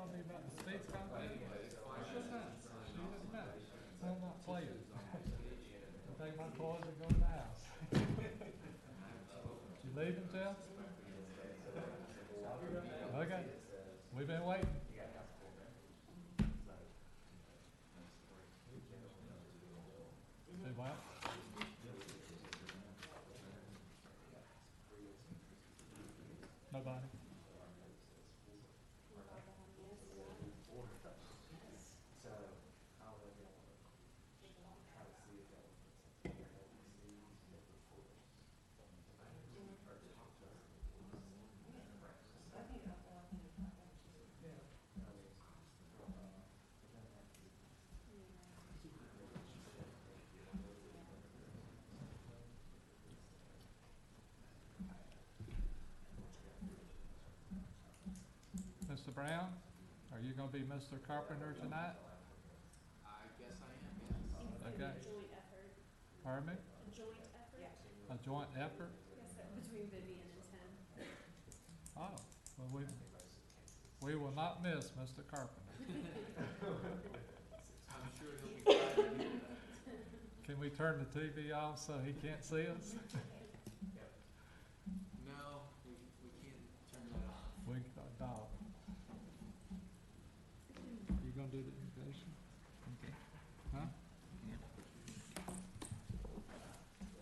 called me about the speech company. What's that? She doesn't know. I'm not playing. I'll take my toys and go to the house. You leaving, Jeff? Okay. We've been waiting. Do what? Nobody. Mr. Brown, are you gonna be Mr. Carpenter tonight? I guess I am, yes. Okay. A joint effort. Pardon me? A joint effort? A joint effort? Yes, sir, between Vivian and Tim. Oh, well, we will not miss Mr. Carpenter. I'm sure he'll be glad to hear that. Can we turn the TV off so he can't see us? No, we can't turn that off. We, dog. You gonna do the invitation? Okay. Huh?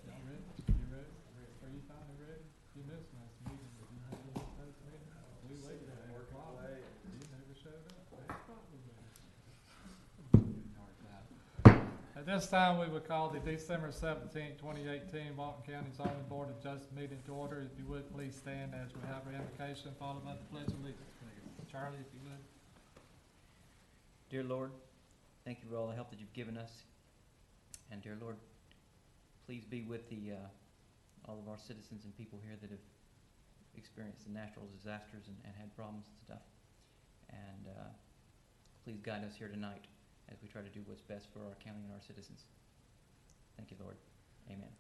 Y'all ready? You ready? Are you finally ready? You missed last meeting, but you had a first meeting. We waited at 8 o'clock. You never showed up. That's probably better. At this time, we would call the December 17, 2018 Walton County Zoning Board of Justice meeting to order. If you would, please stand as we have our invocation followed by the pledge of allegiance. Charlie, if you would. Dear Lord, thank you for all the help that you've given us. And dear Lord, please be with all of our citizens and people here that have experienced the natural disasters and had problems and stuff. And please guide us here tonight as we try to do what's best for our county and our citizens. Thank you, Lord. Amen.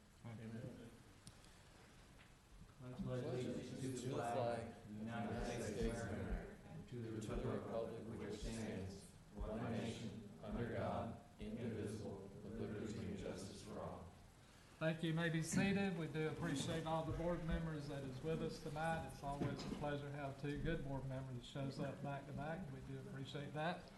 Pledge allegiance to the flag of the United States of America, and to the republic which stands, one nation, under God, indivisible, with liberty and justice for all. Thank you. You may be seated. We do appreciate all the board members that is with us tonight. It's always a pleasure to have two good board members that shows up back to back. We do appreciate that.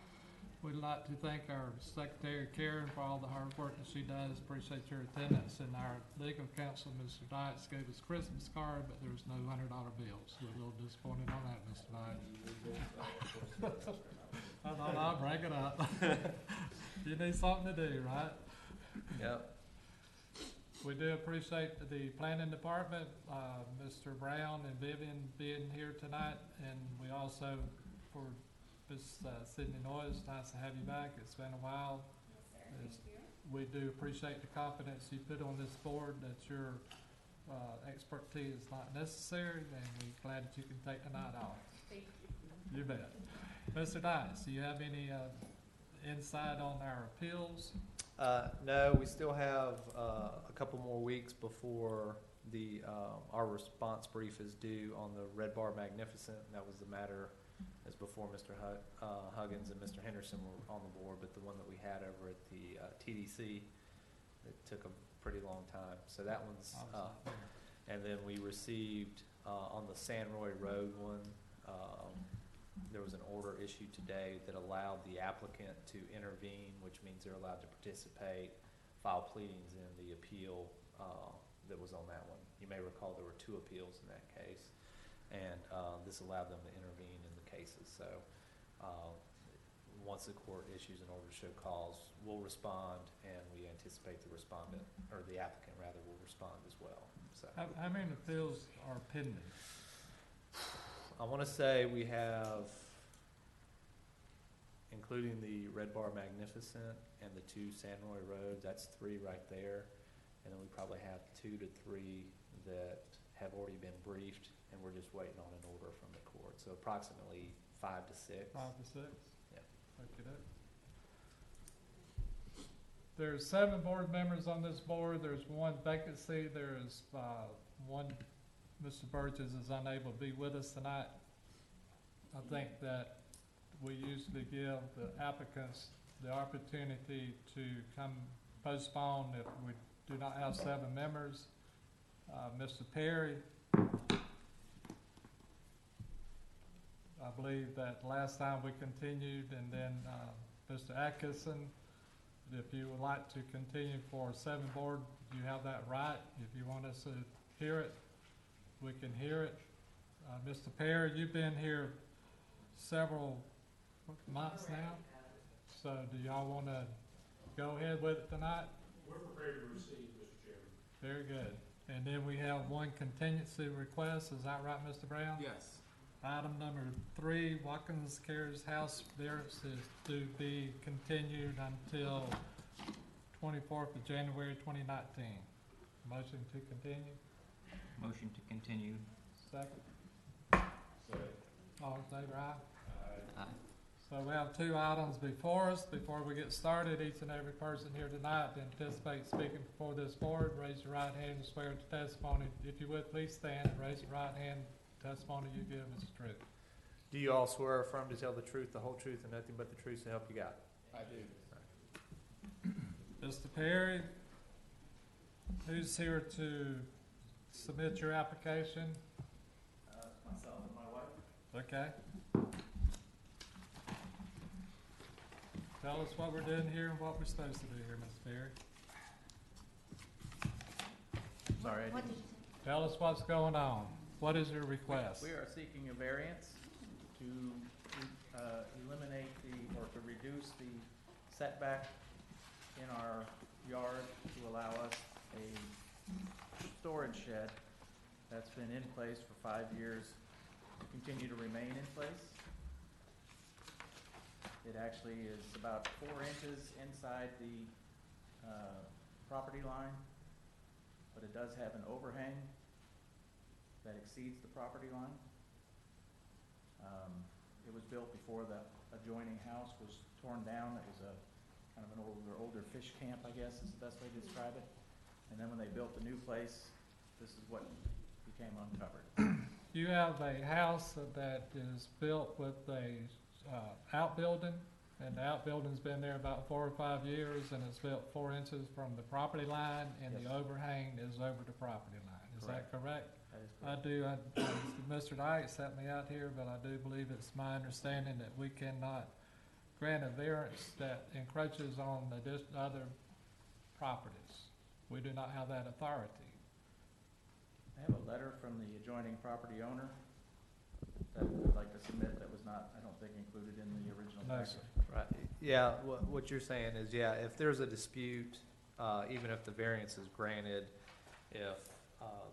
We'd like to thank our Secretary Karen for all the hard work that she does. Appreciate your attendance. And our legal counsel, Mr. Dietz, gave us a Christmas card, but there's no $100 bills. We're a little disappointed on that, Mr. Dietz. I thought I'd break it up. You need something to do, right? Yep. We do appreciate the planning department, Mr. Brown and Vivian being here tonight. And we also, for Ms. Sydney Noyes, nice to have you back. It's been a while. Yes, sir. Thank you. We do appreciate the confidence you put on this board, that your expertise is not necessary, and we're glad that you can take the night off. Thank you. You bet. Mr. Dice, do you have any insight on our appeals? No, we still have a couple more weeks before our response brief is due on the Red Bar Magnificent. That was the matter as before Mr. Huggins and Mr. Henderson were on the board, but the one that we had over at the TDC, it took a pretty long time. So that one's, and then we received on the San Roy Road one, there was an order issued today that allowed the applicant to intervene, which means they're allowed to participate, file pleadings in the appeal that was on that one. You may recall there were two appeals in that case, and this allowed them to intervene in the cases. So once the court issues an order to show cause, we'll respond, and we anticipate the respondent, or the applicant rather, will respond as well. So How many appeals are pending? I want to say we have, including the Red Bar Magnificent and the two San Roy Roads, that's 3 right there. And then we probably have 2 to 3 that have already been briefed, and we're just waiting on an order from the court. So approximately 5 to 6. 5 to 6? Yeah. Okay. There's 7 board members on this board. There's 1 vacancy. There's one, Mr. Burgess is unable to be with us tonight. I think that we usually give the applicants the opportunity to come postpone if we do not have 7 members. Mr. Perry, I believe that last time we continued, and then Mr. Atkinson, if you would like to continue for a 7 board, you have that right. If you want us to hear it, we can hear it. Mr. Perry, you've been here several months now, so do y'all want to go ahead with it tonight? We're prepared to receive, Mr. Chairman. Very good. And then we have one contingency request, is that right, Mr. Brown? Yes. Item number 3, Watkins Cares House variance is to be continued until 24th of January 2019. Motion to continue? Motion to continue. Second? All in favor, aye? Aye. So we have 2 items before us. Before we get started, each and every person here tonight that anticipates speaking before this board, raise your right hand and swear to testimony. If you would, please stand and raise your right hand. Testimony you give is true. Do you all swear or affirm to tell the truth, the whole truth, and nothing but the truth to help you God? I do. Mr. Perry, who's here to submit your application? Myself and my wife. Okay. Tell us what we're doing here and what we're supposed to do here, Mr. Perry. Sorry, I didn't. Tell us what's going on. What is your request? We are seeking a variance to eliminate or to reduce the setback in our yard to allow us a storage shed that's been in place for 5 years to continue to remain in place. It actually is about 4 inches inside the property line, but it does have an overhang that exceeds the property line. It was built before the adjoining house was torn down. It was a kind of an older fish camp, I guess is the best way to describe it. And then when they built the new place, this is what became uncovered. You have a house that is built with a outbuilding, and the outbuilding's been there about 4 or 5 years, and it's built 4 inches from the property line, and the Yes. overhang is over the property line. Is that correct? That is I correct. do, Mr. Knight sent me out here, but I do believe it's my understanding that we cannot grant a variance that encroaches on the other properties. We do not have that authority. I have a letter from the adjoining property owner that I'd like to submit that was not, I don't think, included in the original No, package. sir. Right, yeah, what you're saying is, yeah, if there's a dispute, even if the variance is granted, if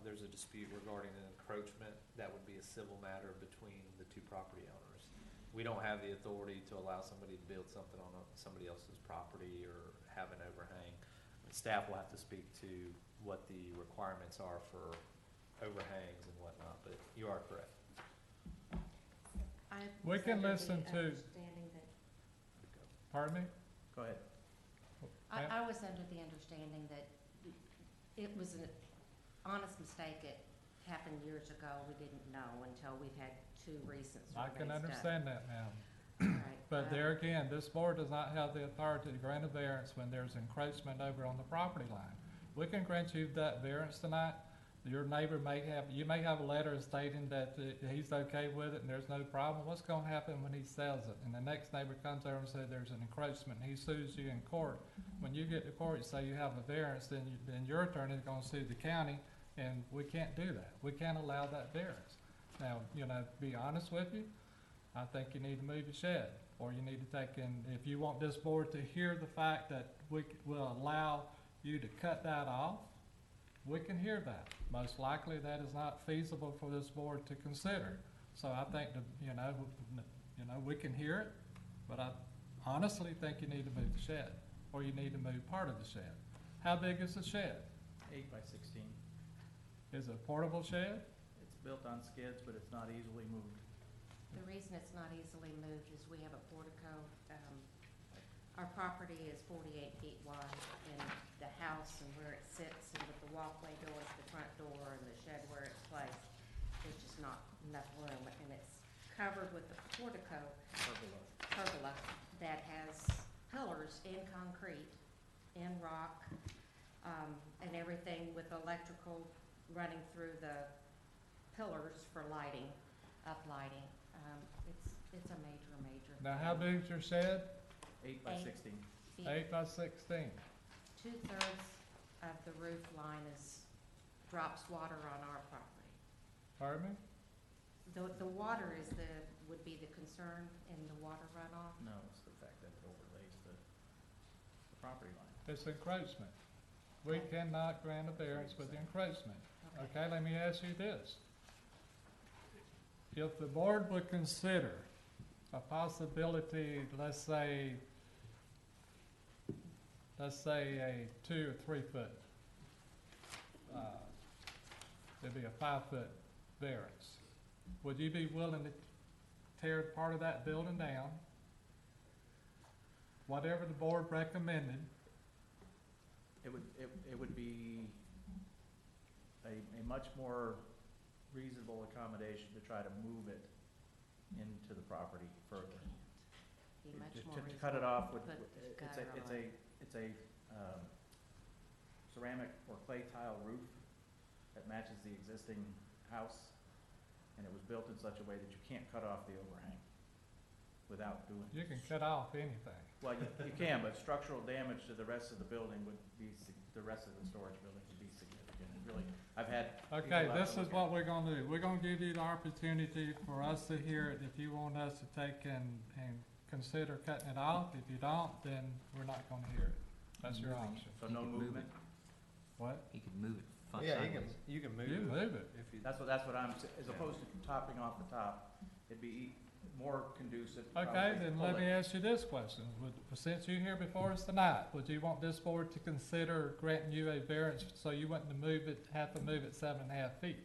there's a dispute regarding an encroachment, that would be a civil matter between the 2 property owners. We don't have the authority to allow somebody to build something on somebody else's property or have an overhang. Staff will have to speak to what the requirements are for overhangs and whatnot, but you are correct. We can listen to- Pardon me? Go ahead. Ma'am? I was under the understanding that it was an honest mistake. It happened years ago. We didn't know until we've had 2 recent surveys I done. can understand that, ma'am. Right. But there again, this board does not have the authority to grant a variance when there's encroachment over on the property line. We can grant you that variance tonight. Your neighbor you may have a letter stating that he's okay with it and there's no problem. What's gonna happen when he sells it? And the next neighbor comes over and says there's an encroachment, and he sues you in court. When you get to court, you say you have a variance, then your attorney is gonna sue the county, and we can't do that. We can't allow that variance. Now, to be honest with you, I think you need to move your shed, or you need to take in, if you want this board to hear the fact that we will allow you to cut that off, we can hear that. Most likely, that is not feasible for this board to consider. So I think, we can hear it, but I honestly think you need to move the shed, or you need to move part of the shed. How big is the shed? 8 by 16. Is it a portable shed? It's built on skids, but it's not easily moved. The reason it's not easily moved is we have a portico. Our property is 48 feet wide, and the house and where it sits, and with the walkway doors, the front door, and the shed where it's placed, there's just not enough room, and it's covered with a portico. Pergola. pergola that has pillars in concrete, in rock, and everything with electrical running through the pillars for lighting, uplighting. It's a major Now, how thing. big's your shed? 8 by Eight. 16. 8 by 16. 2/3 of the roof line drops water on our property. Pardon me? The water would be the concern in the water runoff. No, it's the fact that it overlays the property line. It's encroachment. We cannot grant a variance with the encroachment. Okay, let me ask you this. If the board would consider a possibility, let's say a 2 or 3 foot, it'd be a 5-foot variance. Would you be willing to tear part of that building down? Whatever the board recommended, It would be a much more reasonable accommodation to try to move it into the property further. Be much To- more to cut it off with, put the it's gutter on. a ceramic or clay tile roof that matches the existing house, and it was built in such a way that you can't cut off the overhang without doing. you can cut off anything. Well, you can, but structural damage to the rest of the building would be, the rest of the storage building would be significant. It really, I've had. Okay, people out this to is look what at we're gonna do. We're gonna give you the opportunity for us to hear it. If you want us to take and consider cutting it off, if you don't, then we're not gonna hear it. That's your Moving. option. So You no could move movement? What? He could move it Yeah, sideways. you can move You it. move it. If you, That's what I'm, as opposed to topping off the top, it'd be more conducive. Okay, probably to then pull let me it. ask you this question. Since you're here before us tonight, would you want this board to consider granting you a variance so you wouldn't have to move it 7.5 feet?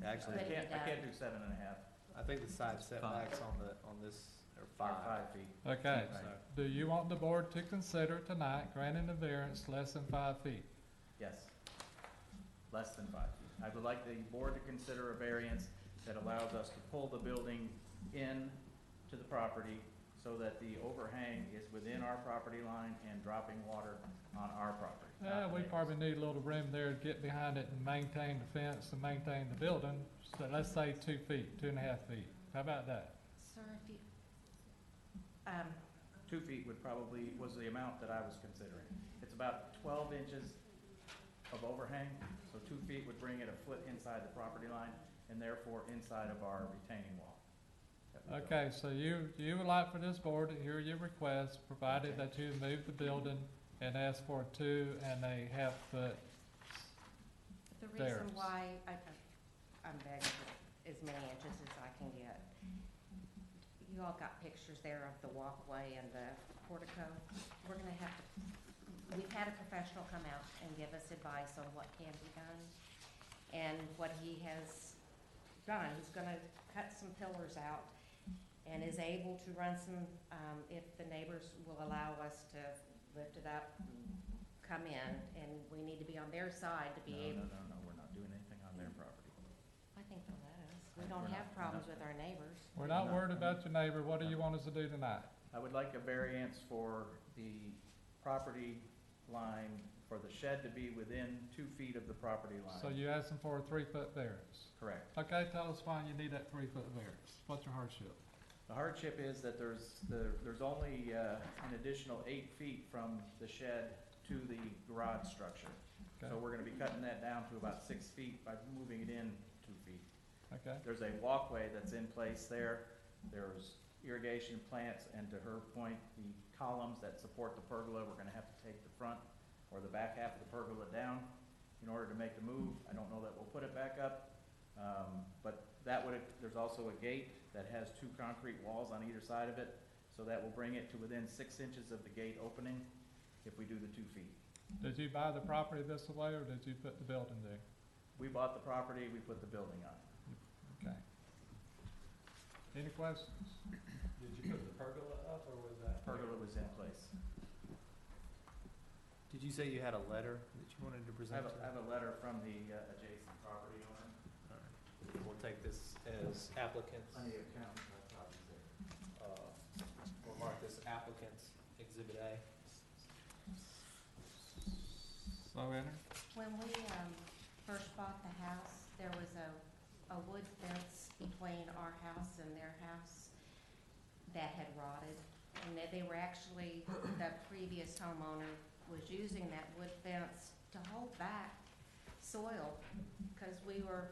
actually, But I it can't do 7.5, I think the side setbacks on this are or 5. 5 feet. Okay, Right. do you want the board to consider tonight granting a variance less than 5 feet? Yes. Less than 5 feet. I would like the board to consider a variance that allows us to pull the building in to the property so that the overhang is within our property line and dropping water on our property. not Yeah, the we neighbor's. probably need a little room there to get behind it and maintain the fence and maintain the building. So let's say 2 feet, 2.5 feet. How about that? Sir, if you, 2 feet was the amount that I was considering. It's about 12 inches of overhang, so 2 feet would bring it a foot inside the property line and therefore inside of our retaining wall. that we built. Okay, so you would like for this board to hear your request, provided that you move the building and ask for a 2.5 foot. the There's. reason why I'm begging for as many inches as I can get. You all got pictures there of the walkway and the portico. We're gonna have to, we've had a professional come out and give us advice on what can be done. And what he has done, he's gonna cut some pillars out and is able to run some, if the neighbors will allow us to lift it up and come in, and we need to be on their side to be able. No, we're not doing anything on their property. I think they'll let us. We We're don't not- have we're problems not- with our neighbors. We're not No. worried about your neighbor. What do you want us to do tonight? I would like a variance for the property line, for the shed to be within 2 feet of the property line. So you asking for a 3-foot variance? Correct. Okay, tell us why you need that 3-foot variance. What's your hardship? The hardship is that there's only an additional 8 feet from the shed to the garage structure. So Okay, we're gonna be cutting that down to about 6 feet by moving it in 2 feet. okay. There's a walkway that's in place there. There's irrigation plants, and to her point, the columns that support the pergola, we're gonna have to take the front or the back half of the pergola down in order to make the move. I don't know that we'll put it back up, but there's also a gate that has 2 concrete walls on either side of it, so that will bring it to within 6 inches of the gate opening if we do the 2 feet. Did you buy the property this way, or did you put the building there? We bought the property, we put the building on. Okay. Any questions? Did you put the pergola up, or was that? Pergola was in place. Did you say you had a letter that you wanted to I present? have a letter from the adjacent property owner. We'll take this as applicants. Plenty of county copies there. applicant's Exhibit A. So enter. When we, first bought the house, there was a wood fence between our house and their house that had rotted. And they were actually, the previous homeowner was using that wood fence to hold back soil, because we were,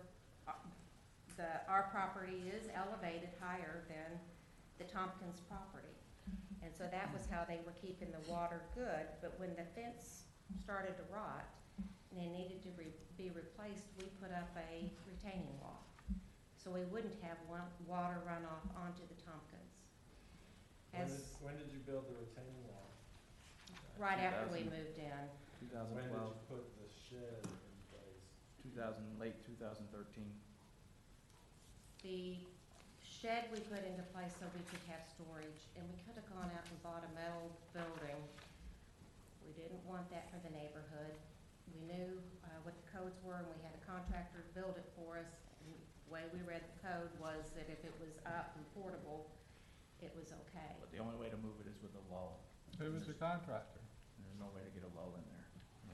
our property is elevated higher than the Tompkins property. And so that was how they were keeping the water good, but when the fence started to rot and it needed to be replaced, we put up a retaining wall. So we wouldn't have water runoff onto the Tompkins. When did you build the retaining wall? Right after we 2000. moved in. When did 2012, you put the shed in place? late 2013. The shed we put into place so we could have storage, and we could have gone out and bought a metal building. We didn't want that for the neighborhood. We knew what the codes were, and we had a contractor build it for us. And the way we read the code was that if it was up and portable, it was okay. But the only way to move it is with a lull. Who was the contractor? There's no way to get a lull in there.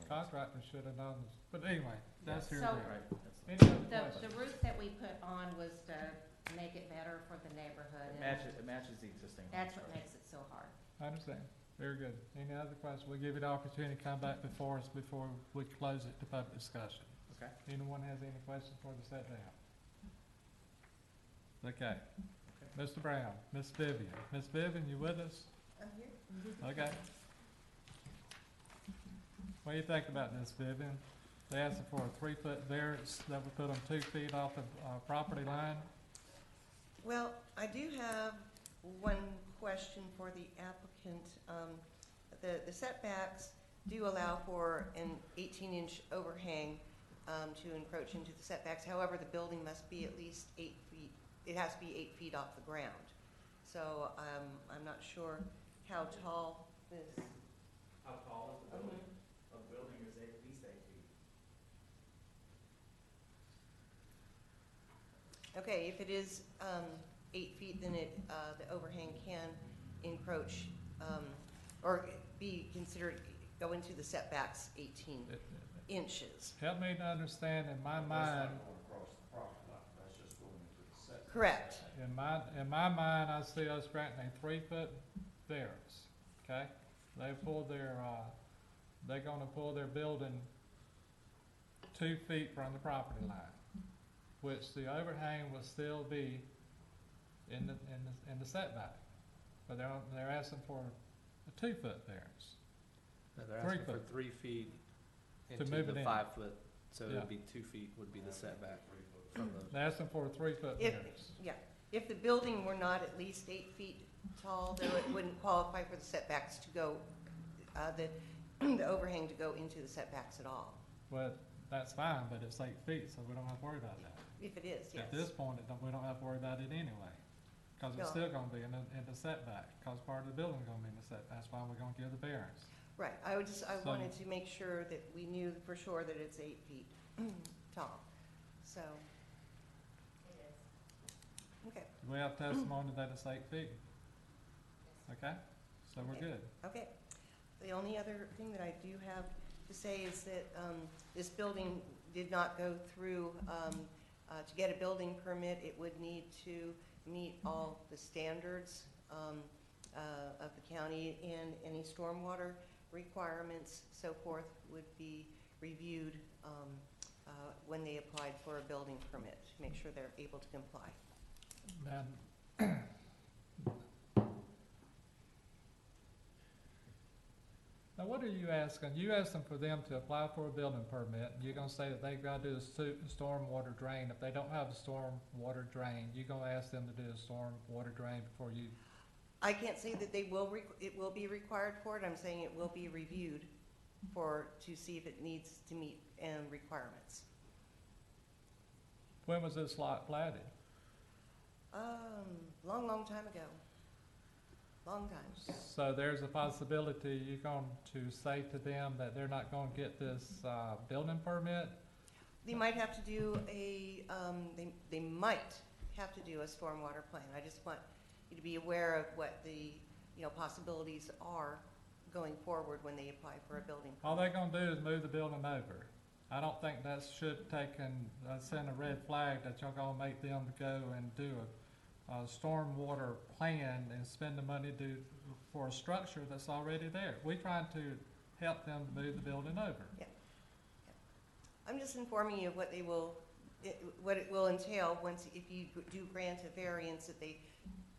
Contractor should have known this, but anyway, that's here So- and there. Right, that's Any the, other The questions? roof that we put on was to make it better for the neighborhood. it and matches the existing. That's home what structure. makes it so hard. I understand. Very good. Any other questions? We'll give you the opportunity to come back before us before we close it to public discussion. Okay. Anyone has any questions for the set down? Okay. Mr. Brown, Miss Vivian. Miss Vivian, you with us? I'm here. Okay. What do you think about this, Vivian? They asked for a 3-foot variance that would put them 2 feet off the property line. Well, I do have one question for the applicant. The setbacks do allow for an 18-inch overhang to encroach into the setbacks. However, the building must be at least 8 feet. It has to be 8 feet off the ground. So I'm not sure how tall this. How tall is the building? A building is at least 8 feet. Okay, if it is 8 feet, then the overhang can encroach or be considered, go into the setbacks 18 inches. Help me to understand in my mind, Correct. in my mind, I see us granting a 3-foot variance, okay? They pulled their, they're gonna pull their building 2 feet from the property line, which the overhang will still be in the setback. But they're asking for a 2-foot variance. No, they're asking 3 for foot. 3 feet To into move it the in. 5-foot, so Yeah. it'd be 2 feet would be the setback from the. They're asking for a 3-foot If, variance. yeah, if the building were not at least 8 feet tall, then it wouldn't qualify for the setbacks to go, the overhang to go into the setbacks at all. Well, that's fine, but it's 8 feet, so we don't have to worry about that. If it is, yes. At this point, we don't have to worry about it anyway, because it's No. still gonna be in the setback, because part of the building's gonna be in the setback, that's why we're gonna give the variance. Right, I So- wanted to make sure that we knew for sure that it's 8 feet tall, so, It is. okay, Do we have testimony that it's 8 feet? Okay, so we're Okay. good. okay. The only other thing that I do have to say is that this building did not go through, to get a building permit, it would need to meet all the standards of the county, and any stormwater requirements, so forth, would be reviewed when they applied for a building permit, to make sure they're able to comply. And now, what are you asking? You asking for them to apply for a building permit, and you're gonna say that they've gotta do a stormwater drain. If they don't have a stormwater drain, you're gonna ask them to do a stormwater drain before you. I can't say that it will be required for it, I'm saying it will be reviewed to see if it needs to meet requirements. When was this lot platted? Long time ago. Long time. So there's a possibility you're going to say to them that they're not gonna get this, building permit? They might have to do they might have to do a stormwater plan. I just want you to be aware of what the possibilities are going forward when they apply for a building All permit. they're gonna do is move the building over. I don't think that should take and send a red flag that y'all gonna make them go and do a stormwater plan and spend the money for a structure that's already there. We trying to help them move the building over. I'm just informing you of what what it will entail if you do grant a variance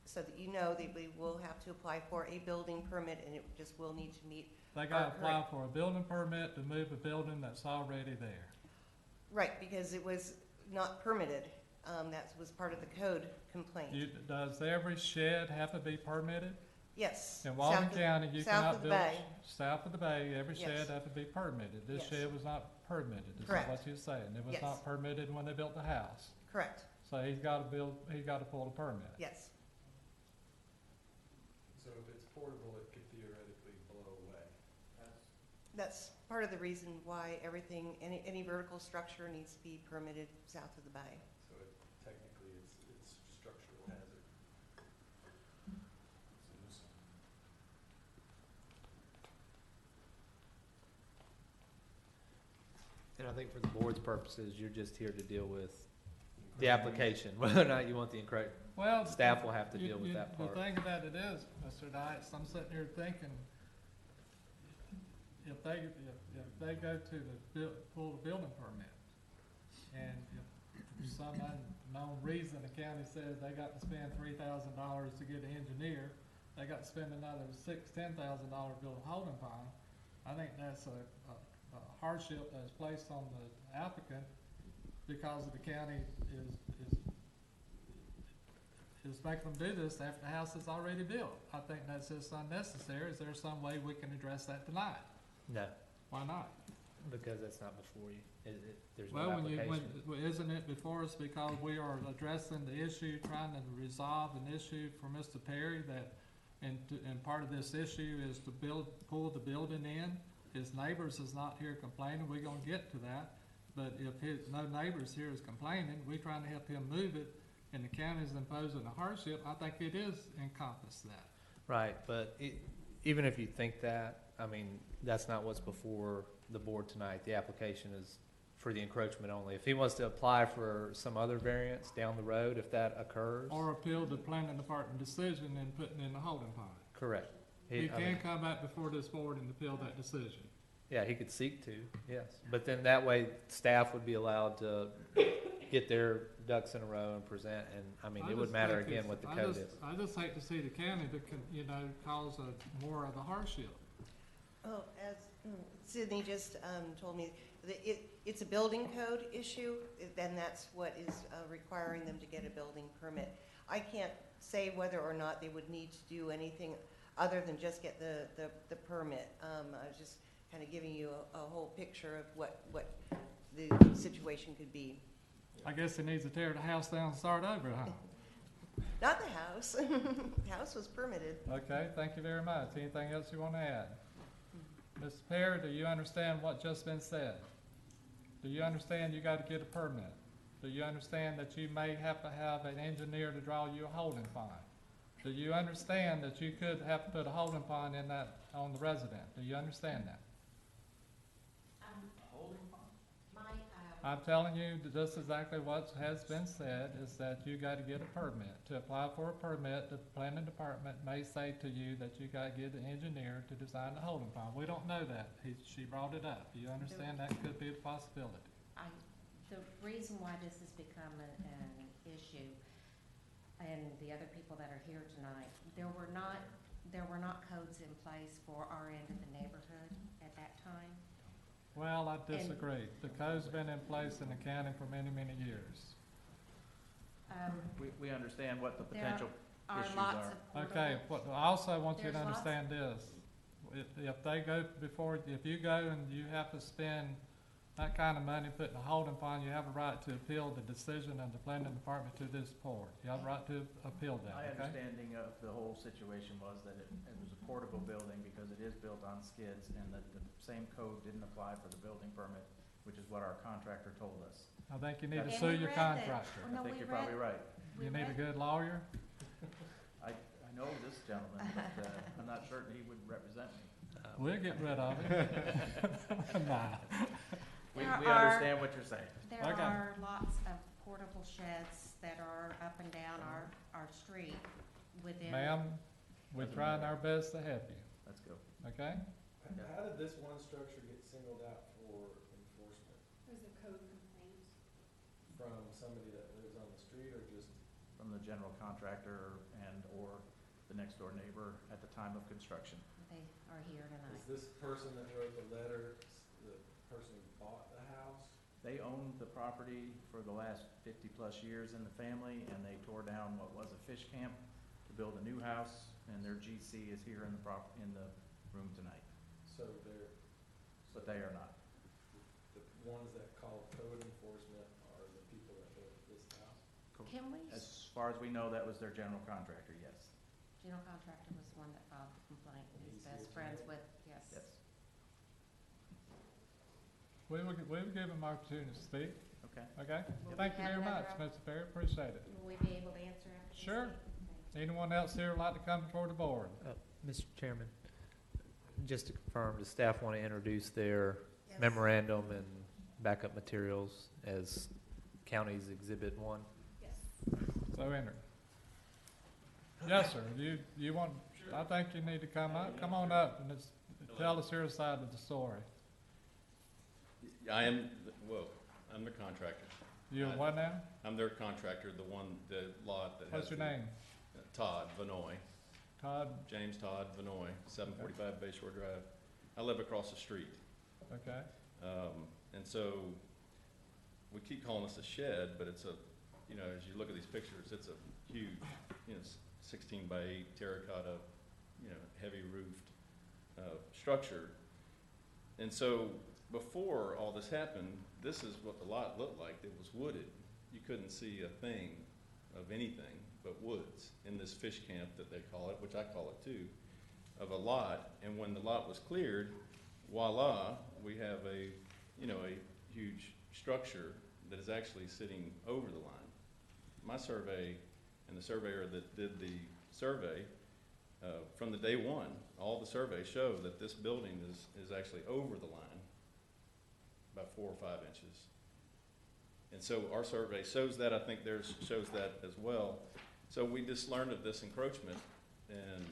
so that you know they will have to apply for a building permit, and it just will need to meet. They gotta apply for a building permit to move a building that's already there. Right, because it was not permitted. That was part of the code complaint. Does every shed have to be permitted? Yes. In Walton south of- County, you south cannot of the build, bay. south of the bay, every Yes. shed have to be permitted. This Yes. shed was not permitted, is Correct. what you're saying. It was Yes. not permitted when they built the house. Correct, So he's gotta pull the permit. yes. So if it's portable, it could theoretically blow away. That's part of the reason why any vertical structure needs to be permitted south of the bay. So technically, it's structural hazard. And I think for the board's purposes, you're just here to deal with the application, whether or not you want the encroach. Well, Staff will have to deal with that part. The thing about it is, Mr. Dietz, I'm sitting here thinking, if they go to pull the building permit, and if for some unknown reason the county says they got to spend $3,000 to get an engineer, they got to spend another $10,000 to build a holding pond, I think that's a hardship that's placed on the applicant because the county is making them do this after the house is already built. I think that's just unnecessary. Is there some way we can address that tonight? No, Why not? because that's not before you. There's no Well, application. isn't it before us because we are addressing the issue, trying to resolve an issue for Mr. Perry and part of this issue is to pull the building in. His neighbors is not here complaining. We're gonna get to that. But if no neighbors here is complaining, we're trying to help him move it, and the county's imposing a hardship, I think it is encompass that. Right, but even if you think that, I mean, that's not what's before the board tonight. The application is for the encroachment only. If he wants to apply for some other variance down the road, if that occurs. Or appeal the planning department decision and putting in the holding pond. Correct. He I mean, can come back before this board and appeal that decision. yeah, he could seek to, yes. But then that way, staff would be allowed to get their ducks in a row and present, and, I mean, I it would just matter think again it's- what the I code just- is. I just hate to see the county to, cause more of the hardship. Oh, as Sydney just told me, it's a building code issue, then that's what is requiring them to get a building permit. I can't say whether or not they would need to do anything other than just get the permit. I was just kind of giving you a whole picture of what the situation could be. I guess he needs to tear the house down and start over, huh? Not the house. The house was permitted. Okay, thank you very much. Anything else you want to add? Mr. Perry, do you understand what just been said? Do you understand you got to get a permit? Do you understand that you may have to have an engineer to draw you a holding pond? Do you understand that you could have to put a holding pond in that, on the resident? Do you understand that? I'm telling you, that this is exactly what has been said, is that you gotta get a permit. To apply for a permit, the planning department may say to you that you gotta get an engineer to design the holding pond. We don't know that. She brought it up. Do you understand that could be a possibility? The reason why this has become an issue, and the other people that are here tonight, there were not codes in place for our end of the neighborhood at that time. Well, I disagree. The code's been in place in the county for many, many years. We understand what the There potential are issues lots are. of portable. Okay, but I also want you to There's lots- understand this. If they go if you go and you have to spend that kind of money putting a holding pond, you have a right to appeal the decision of the planning department to this board. You have a right to appeal that, My okay? understanding of the whole situation was that it was a portable building because it is built on skids, and that the same code didn't apply for the building permit, which is what our contractor told us. I think you need to And sue we your read that. contractor. No, I think we you're probably read- right. You need a good lawyer. I know this gentleman, but I'm not certain he would represent me. We'll get rid of it. Nah. We There are- understand what you're saying. There Okay. are lots of portable sheds that are up and down our street within. Ma'am, we're trying our best to help you, Let's go. okay? How did this one structure get singled out for enforcement? It was a code complaint. From somebody that lives on the street or just, From the general contractor and/or the next door neighbor at the time of construction. They are here is tonight. this person that wrote the letter, the person who bought the house? They owned the property for the last 50-plus years in the family, and they tore down what was a fish camp to build a new house, and their GC is here in the room tonight, So they're, but they are not. the ones that call code enforcement are the people that built this house? Can we, As far as we know, that was their general contractor, yes. general contractor was the one that filed the complaint, and he's He's here best friends tonight? with, yes. Yes. We will give him opportunity to speak, Okay. okay? Will we Thank you have very much, another Mr. Perry, appreciate it. Will we be able to answer after this? Sure. meeting? Anyone else here would like to come before the board? Mr. Chairman, just to confirm, does staff want to introduce their Yes. memorandum and backup materials as county's Exhibit 1? Yes. So enter. Yes, sir, you want, I think you need to come on up and tell us your side of the story. I'm the contractor. You what now? I'm their contractor, the lot that has. What's your name? Todd Vanoy, Todd, James Todd Vanoy, 745 Bay Shore Drive. I live across the street. okay, And so we keep calling this a shed, but it's as you look at these pictures, it's a huge, 16 by 8 terracotta, heavy roofed structure. And so before all this happened, this is what the lot looked like. It was wooded. You couldn't see a thing of anything but woods in this fish camp that they call it, which I call it too, of a lot. And when the lot was cleared, voila, we have a huge structure that is actually sitting over the line. My survey and the surveyor that did the survey, from the day one, all the surveys show that this building is actually over the line, about 4 or 5 inches. And so our survey shows that. I think theirs shows that as well. So we just learned of this encroachment, and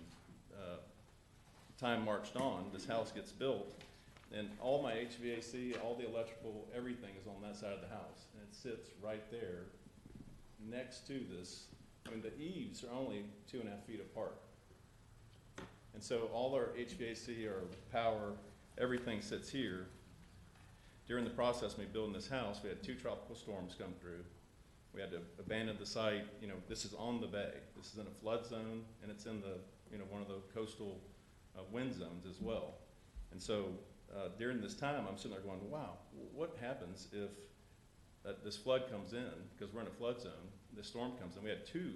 time marched on. This house gets built, and all my HVAC, all the electrical, everything is on that side of the house, and it sits right there next to this. I mean, the eaves are only 2.5 feet apart. And so all our HVAC, our power, everything sits here. During the process of me building this house, we had 2 tropical storms come through. We had to abandon the site. This is on the bay. This is in a flood zone, and it's in the, one of the coastal wind zones as well. And so during this time, I'm sitting there going, wow, what happens if this flood comes in? Because we're in a flood zone. This storm comes in. We had 2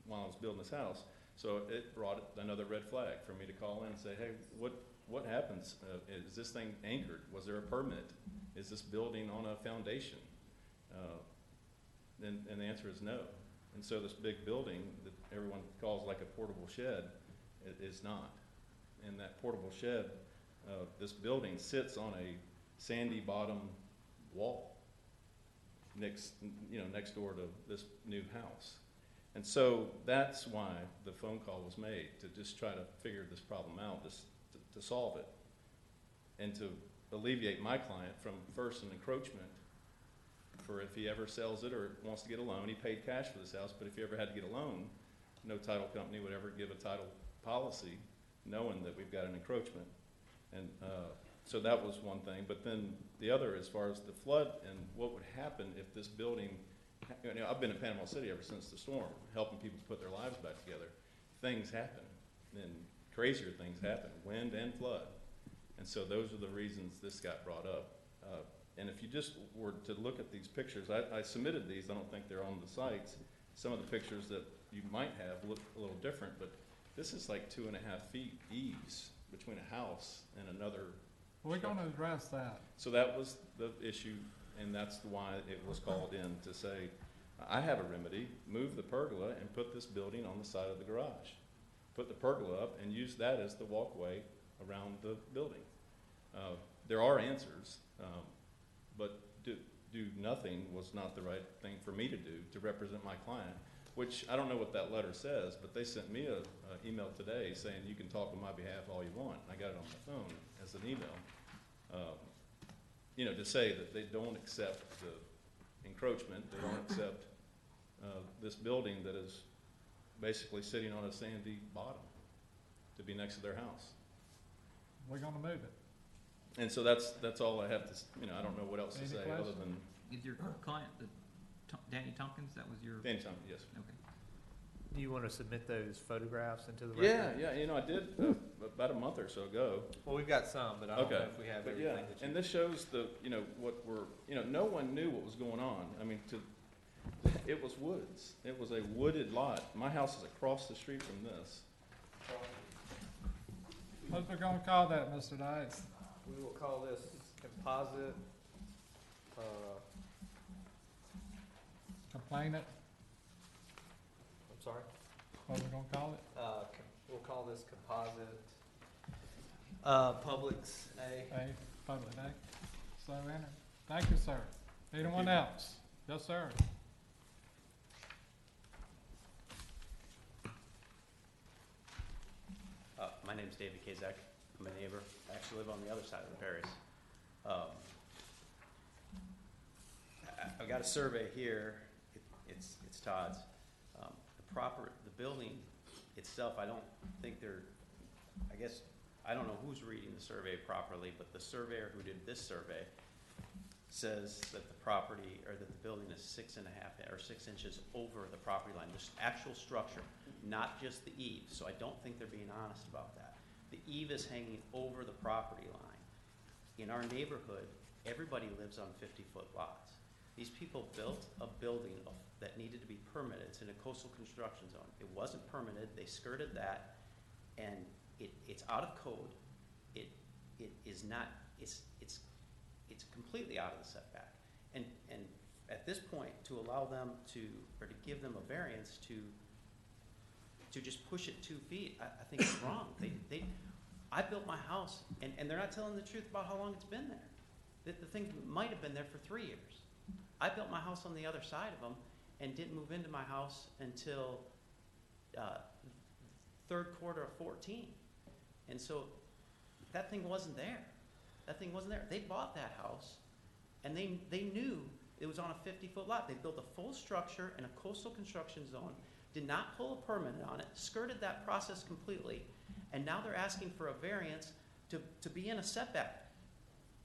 while I was building this house. So it brought another red flag for me to call in and say, hey, what happens? Is this thing anchored? Was there a permit? Is this building on a foundation? And the answer is no. And so this big building that everyone calls like a portable shed is not. And that portable shed, this building sits on a sandy bottom wall next door to this new house. And so that's why the phone call was made, to just try to figure this problem out, just to solve it, and to alleviate my client from first an encroachment for if he ever sells it or wants to get a loan. He paid cash for this house, but if he ever had to get a loan, no title company would ever give a title policy knowing that we've got an encroachment. And so that was one thing. But then the other, as far as the flood and what would happen if this building, I've been in Panama City ever since the storm, helping people put their lives back together. Things happen, and crazier things happen, wind and flood. And so those are the reasons this got brought up. And if you just were to look at these pictures, I submitted these. I don't think they're on the sites. Some of the pictures that you might have look a little different, but this is like 2.5 feet eaves between a house and another. we're gonna address that. So that was the issue, and that's why it was called in, to say, I have a remedy, move the pergola and put this building on the side of the garage. put the pergola up and use that as the walkway around the building. There are answers, but do nothing was not the right thing for me to do to represent my client, which I don't know what that letter says, but they sent me a email today saying you can talk on my behalf all you want. I got it on my phone as an email, you know, to say that they don't accept the encroachment, they don't accept this building that is basically sitting on a sandy bottom to be next to their house. We're gonna move it. And so that's all I have to, you know, I don't know what else to Any say other questions? than Is your client, Danny Tompkins, that was your? Danny Tompkins, yes. Okay. Do you want to submit those photographs into the Yeah, record? yeah, you know, I did about a month or so ago. Well, we've got some, but I don't know Okay. if we have But everything yeah, that you. and this shows the, you know, what we're, you know, no one knew what was going on. I mean, it was woods. It was a wooded lot. My house is across the street from this. What we gonna call that, Mr. Dice? We will call this composite, Complainant? I'm sorry? What we gonna call it? We'll call this composite, Publix A. A, public A. So enter. Thank you, sir. Anyone else? Yes, sir. My name's David Kazak. I'm a neighbor. I actually live on the other side of the Paris. I've got a survey here. It's Todd's. The building itself, I don't think I guess, I don't know who's reading the survey properly, but the surveyor who did this survey says that the property, or that the building is 6.5 or 6 inches over the property line. This actual structure, not just the eave. So I don't think they're being honest about that. The eave is hanging over the property line. In our neighborhood, everybody lives on 50-foot lots. These people built a building that needed to be permitted. It's in a coastal construction zone. It wasn't permitted. They skirted that, and it's out of code. It is not. It's completely out of the setback. And at this point, to allow them to give them a variance to just push it 2 feet, I think it's wrong. I built my house, and they're not telling the truth about how long it's been there. The thing might have been there for 3 years. I built my house on the other side of them and didn't move into my house until third quarter of 14. And so that thing wasn't there. That thing wasn't there. They bought that house, and they knew it was on a 50-foot lot. They built a full structure in a coastal construction zone, did not pull a permit on it, skirted that process completely, and now they're asking for a variance to be in a setback.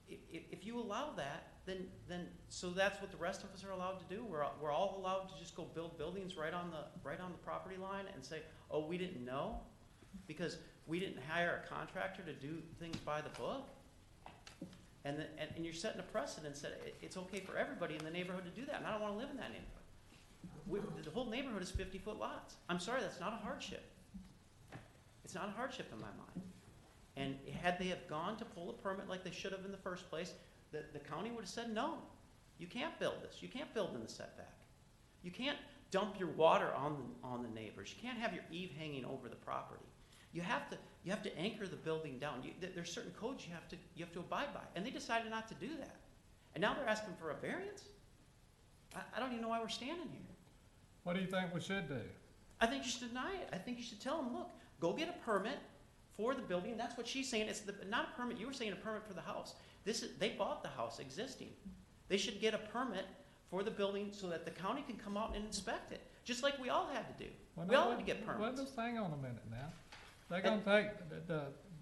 If you allow that, then so that's what the rest of us are allowed to do. We're all allowed to just go build buildings right on the property line and say, oh, we didn't know because we didn't hire a contractor to do things by the book. And you're setting a precedent that it's okay for everybody in the neighborhood to do that, and I don't want to live in that neighborhood. The whole neighborhood is 50-foot lots. I'm sorry, that's not a hardship. It's not a hardship in my mind. And had they have gone to pull a permit like they should have in the first place, the county would have said, no, you can't build this. You can't build in the setback. You can't dump your water on the neighbors. You can't have your eave hanging over the property. You have to anchor the building down. There's certain codes you have to abide by, and they decided not to do that. And now they're asking for a variance. I don't even know why we're standing here. What do you think we should do? I think you should deny it. I think you should tell them, look, go get a permit for the building. That's what she's saying. It's not a permit. You were saying a permit for the house. They bought the house existing. They should get a permit for the building so that the county can come out and inspect it, just like we all had to do. We all had to get permits. Well, just hang on a minute now. They're gonna take,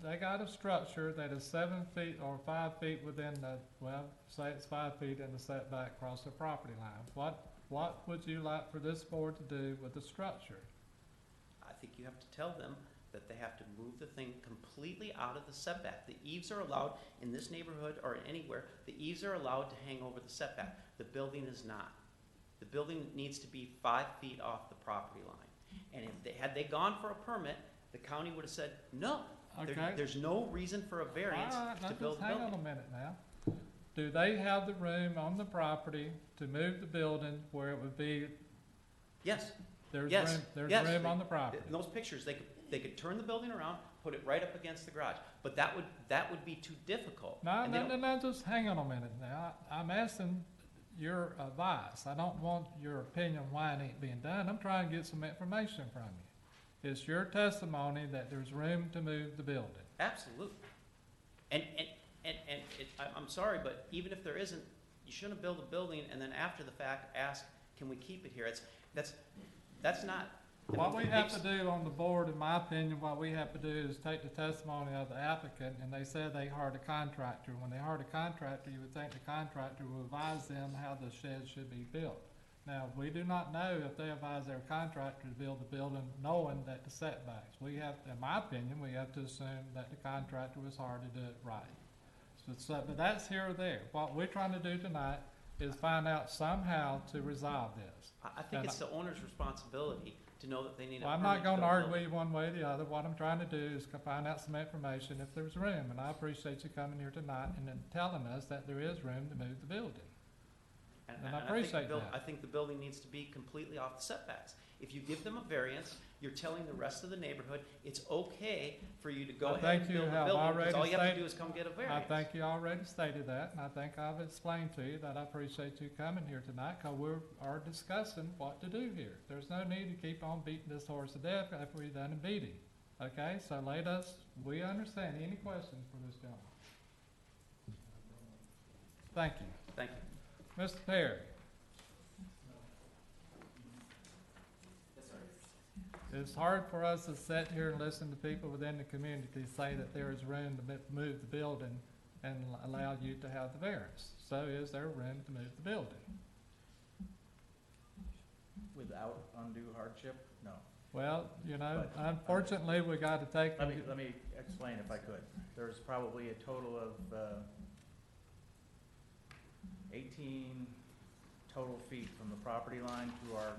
they got a structure that is 7 feet or 5 feet within say it's 5 feet in the setback across the property line. What would you like for this board to do with the structure? I think you have to tell them that they have to move the thing completely out of the setback. The eaves are allowed in this neighborhood or anywhere. The eaves are allowed to hang over the setback. The building is not. The building needs to be 5 feet off the property line. And if had they gone for a permit, the county would have said, no, Okay. there's no reason for a variance All right, now to build just a hang building. on a minute now. Do they have the room on the property to move the building where it would be, Yes. there's Yes. room, there's Yes. room on the property? In those pictures, They could turn the building around, put it right up against the garage, but that would be too difficult. No, And they no, don't- no, no, just hang on a minute now. I'm asking your advice. I don't want your opinion why it ain't being done. I'm trying to get some information from you. It's your testimony that there's room to move the building. Absolutely. And I'm sorry, but even if there isn't, you shouldn't build a building and then after the fact ask, can we keep it here? That's not. What we it have makes- to do on the board, in my opinion, what we have to do is take the testimony of the applicant, and they said they hired a contractor. When they hired a contractor, you would think the contractor would advise them how the shed should be built. Now, we do not know if they advise their contractor to build the building knowing that the setbacks. We have, in my opinion, we have to assume that the contractor was hired to do it right. But that's here or there. What we're trying to do tonight is find out somehow to resolve this. I think it's the owner's responsibility to know that they need a Well, I'm permit not gonna build a argue building. with you one way or the other. What I'm trying to do is find out some information if there's room, and I appreciate you coming here tonight and then telling us that there is room to move the building. And I think the appreciate that. I think the building needs to be completely off the setbacks. If you give them a variance, you're telling the rest of the neighborhood, it's okay for you to go I ahead think and you build a have building, because all already you have to stated- do is come get a I variance. think you already stated that, and I think I've explained to you that I appreciate you coming here tonight, cause we are discussing what to do here. There's no need to keep on beating this horse to death after we've done a beating. Okay, so we understand. Any questions for this gentleman? Thank you. Thank you. Mr. Perry? It's hard for us to sit here and listen to people within the community say that there is room to move the building and allow you to have the variance. So is there room to move the building? Without undue hardship? No. Well, unfortunately, we gotta take. Let me explain if I could. There's probably a total of 18 total feet from the property line to our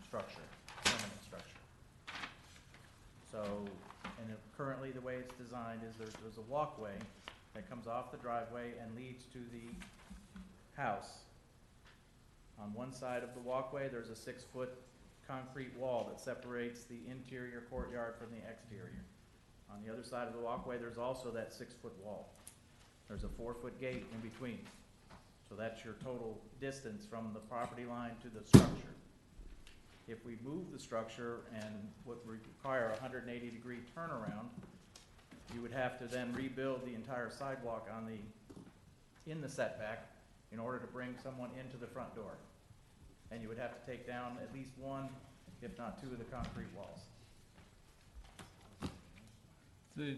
structure, permanent structure. So, currently the way it's designed is there's a walkway that comes off the driveway and leads to the house. On one side of the walkway, there's a 6-foot concrete wall that separates the interior courtyard from the exterior. On the other side of the walkway, there's also that 6-foot wall. There's a 4-foot gate in between. So that's your total distance from the property line to the structure. If we move the structure and would require a 180-degree turnaround, you would have to then rebuild the entire sidewalk in the setback in order to bring someone into the front door. And you would have to take down at least one, if not two, of the concrete walls. The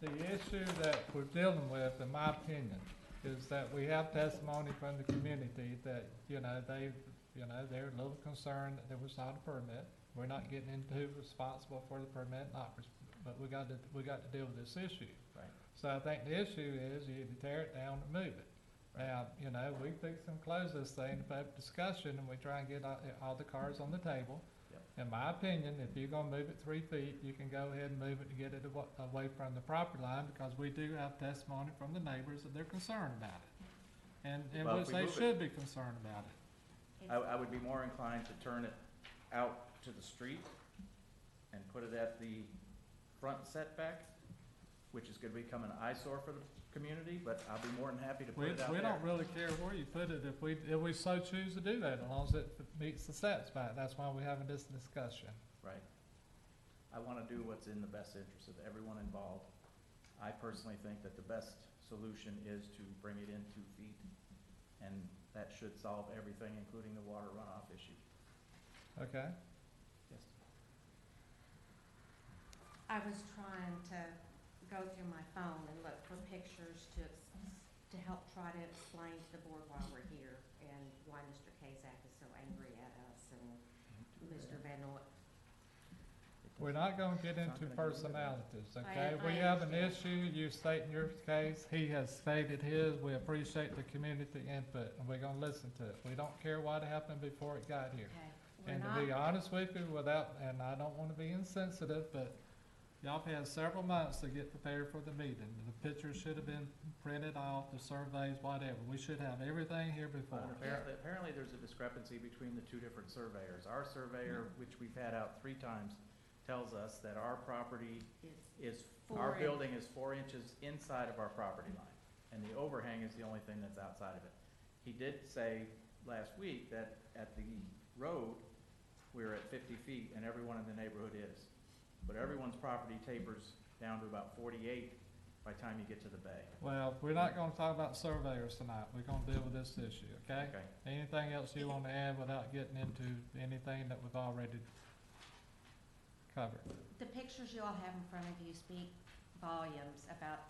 issue that we're dealing with, in my opinion, is that we have testimony from the community that, they're a little concerned that there was not a permit. We're not getting into who's responsible for the permit, but we got to deal with this issue. Right. So I think the issue is you either tear it down or move it. Now, we fix and close this thing, but discussion, and we try and get all the cards on the table. Yep. In my opinion, if you're gonna move it 3 feet, you can go ahead and move it to get it away from the property line, because we do have testimony from the neighbors that they're concerned about it. And Well, which if we they move it- should be concerned about it. I would be more inclined to turn it out to the street and put it at the front setback, which is gonna become an eyesore for the community, but I'll be more than happy to put it out We there. don't really care where you put it if we so choose to do that, as long as it meets the setback. That's why we're having this discussion. Right. I wanna do what's in the best interest of everyone involved. I personally think that the best solution is to bring it in 2 feet, and that should solve everything, including the water runoff issue. Okay? Yes. I was trying to go through my phone and look for pictures to help try to explain to the board why we're here and why Mr. Kazak is so angry at us and Mr. Van Noy. We're not gonna get into personalities, okay? We have an understand. issue, you stating your case, he has stated his, we appreciate the community input, and we're gonna listen to it. We don't care what happened before it got here. Okay, And to be honest with you, and I don't wanna be insensitive, but y'all have had several months to get prepared for the meeting. The pictures should have been printed off, the surveys, whatever. We should have everything here before. Apparently there's a discrepancy between the two different surveyors. Our surveyor, which we've had out 3 times, tells us that our property It's is, our 4 building is 4 inches inside of our property line, and the overhang is the only thing that's outside of it. He did say last week that at the road, we were at 50 feet, and everyone in the neighborhood is. But everyone's property tapers down to about 48 by the time you get to the bay. Well, we're not gonna talk about surveyors tonight. We're gonna deal with this issue, okay? Okay. Anything else you want to add without getting into anything that was already covered? The pictures you all have in front of you speak volumes about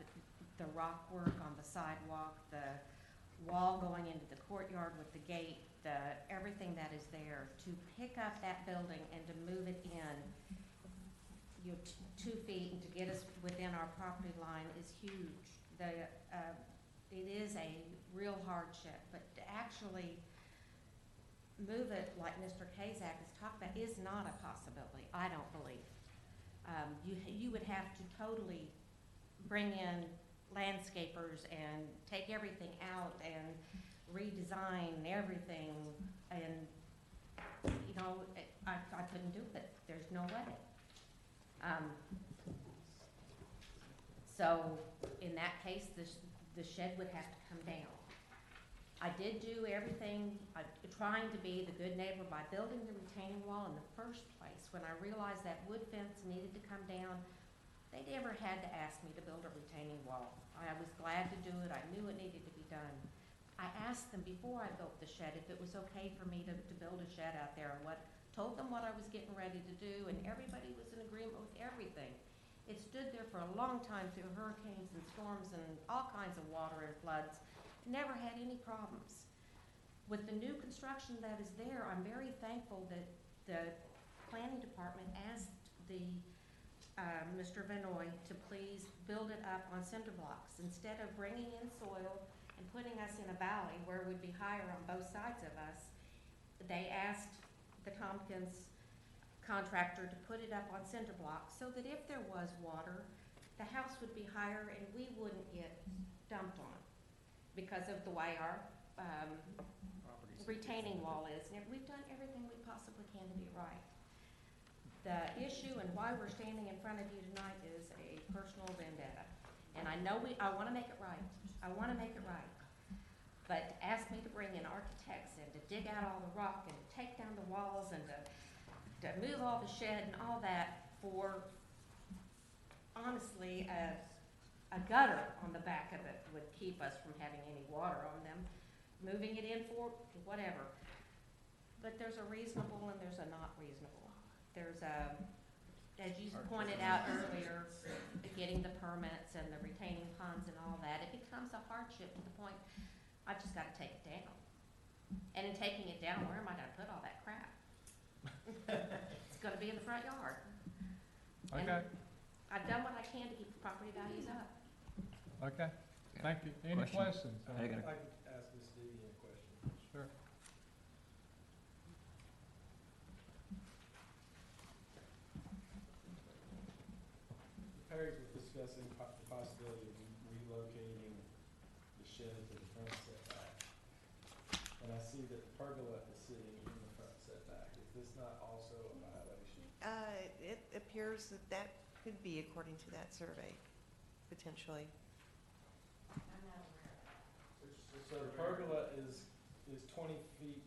the rock work on the sidewalk, the wall going into the courtyard with the gate, everything that is there. To pick up that building and to move it in, 2 feet, and to get us within our property line is huge. It is a real hardship, but to actually move it like Mr. Kazak has talked about is not a possibility, I don't believe. You would have to totally bring in landscapers and take everything out and redesign everything, and, you know, I couldn't do it, there's no way. So, in that case, the shed would have to come down. I did do everything, trying to be the good neighbor by building the retaining wall in the first place. When I realized that wood fence needed to come down, they never had to ask me to build a retaining wall. I was glad to do it, I knew it needed to be done. I asked them before I built the shed if it was okay for me to build a shed out there, and told them what I was getting ready to do, and everybody was in agreement with everything. It stood there for a long time through hurricanes and storms and all kinds of water and floods. Never had any problems. With the new construction that is there, I'm very thankful that the planning department asked Mr. Vanoy to please build it up on cinder blocks. Instead of bringing in soil and putting us in a valley where it would be higher on both sides of us, they asked the Tompkins contractor to put it up on cinder blocks so that if there was water, the house would be higher and we wouldn't get dumped on because of the way our retaining wall is. And we've done everything we possibly can to be right. The issue and why we're standing in front of you tonight is a personal vendetta. And I know I want to make it right. I want to make it right. But to ask me to bring in architects and to dig out all the rock and to take down the walls and to move all the shed and all that for, honestly, a gutter on the back of it would keep us from having any water on them. Moving it in for whatever. But there's a reasonable and there's a not reasonable. There's a, as you pointed out earlier, getting the permits and the retaining ponds and all that, it becomes a hardship to the point I've just got to take it down. And in taking it down, where am I going to put all that crap? It's going to be in the front yard. Okay, And I've done what I can to keep the property values up. okay, thank you. Any Question. questions? I got a- I could ask Ms. Vivian a question. Sure. Perry was discussing the possibility of relocating the shed to the front setback. And I see that the pergola is sitting in the front setback. Is this not also a violation? It appears that that could be according to that survey, potentially. I'm not aware of that. So the pergola is 20 feet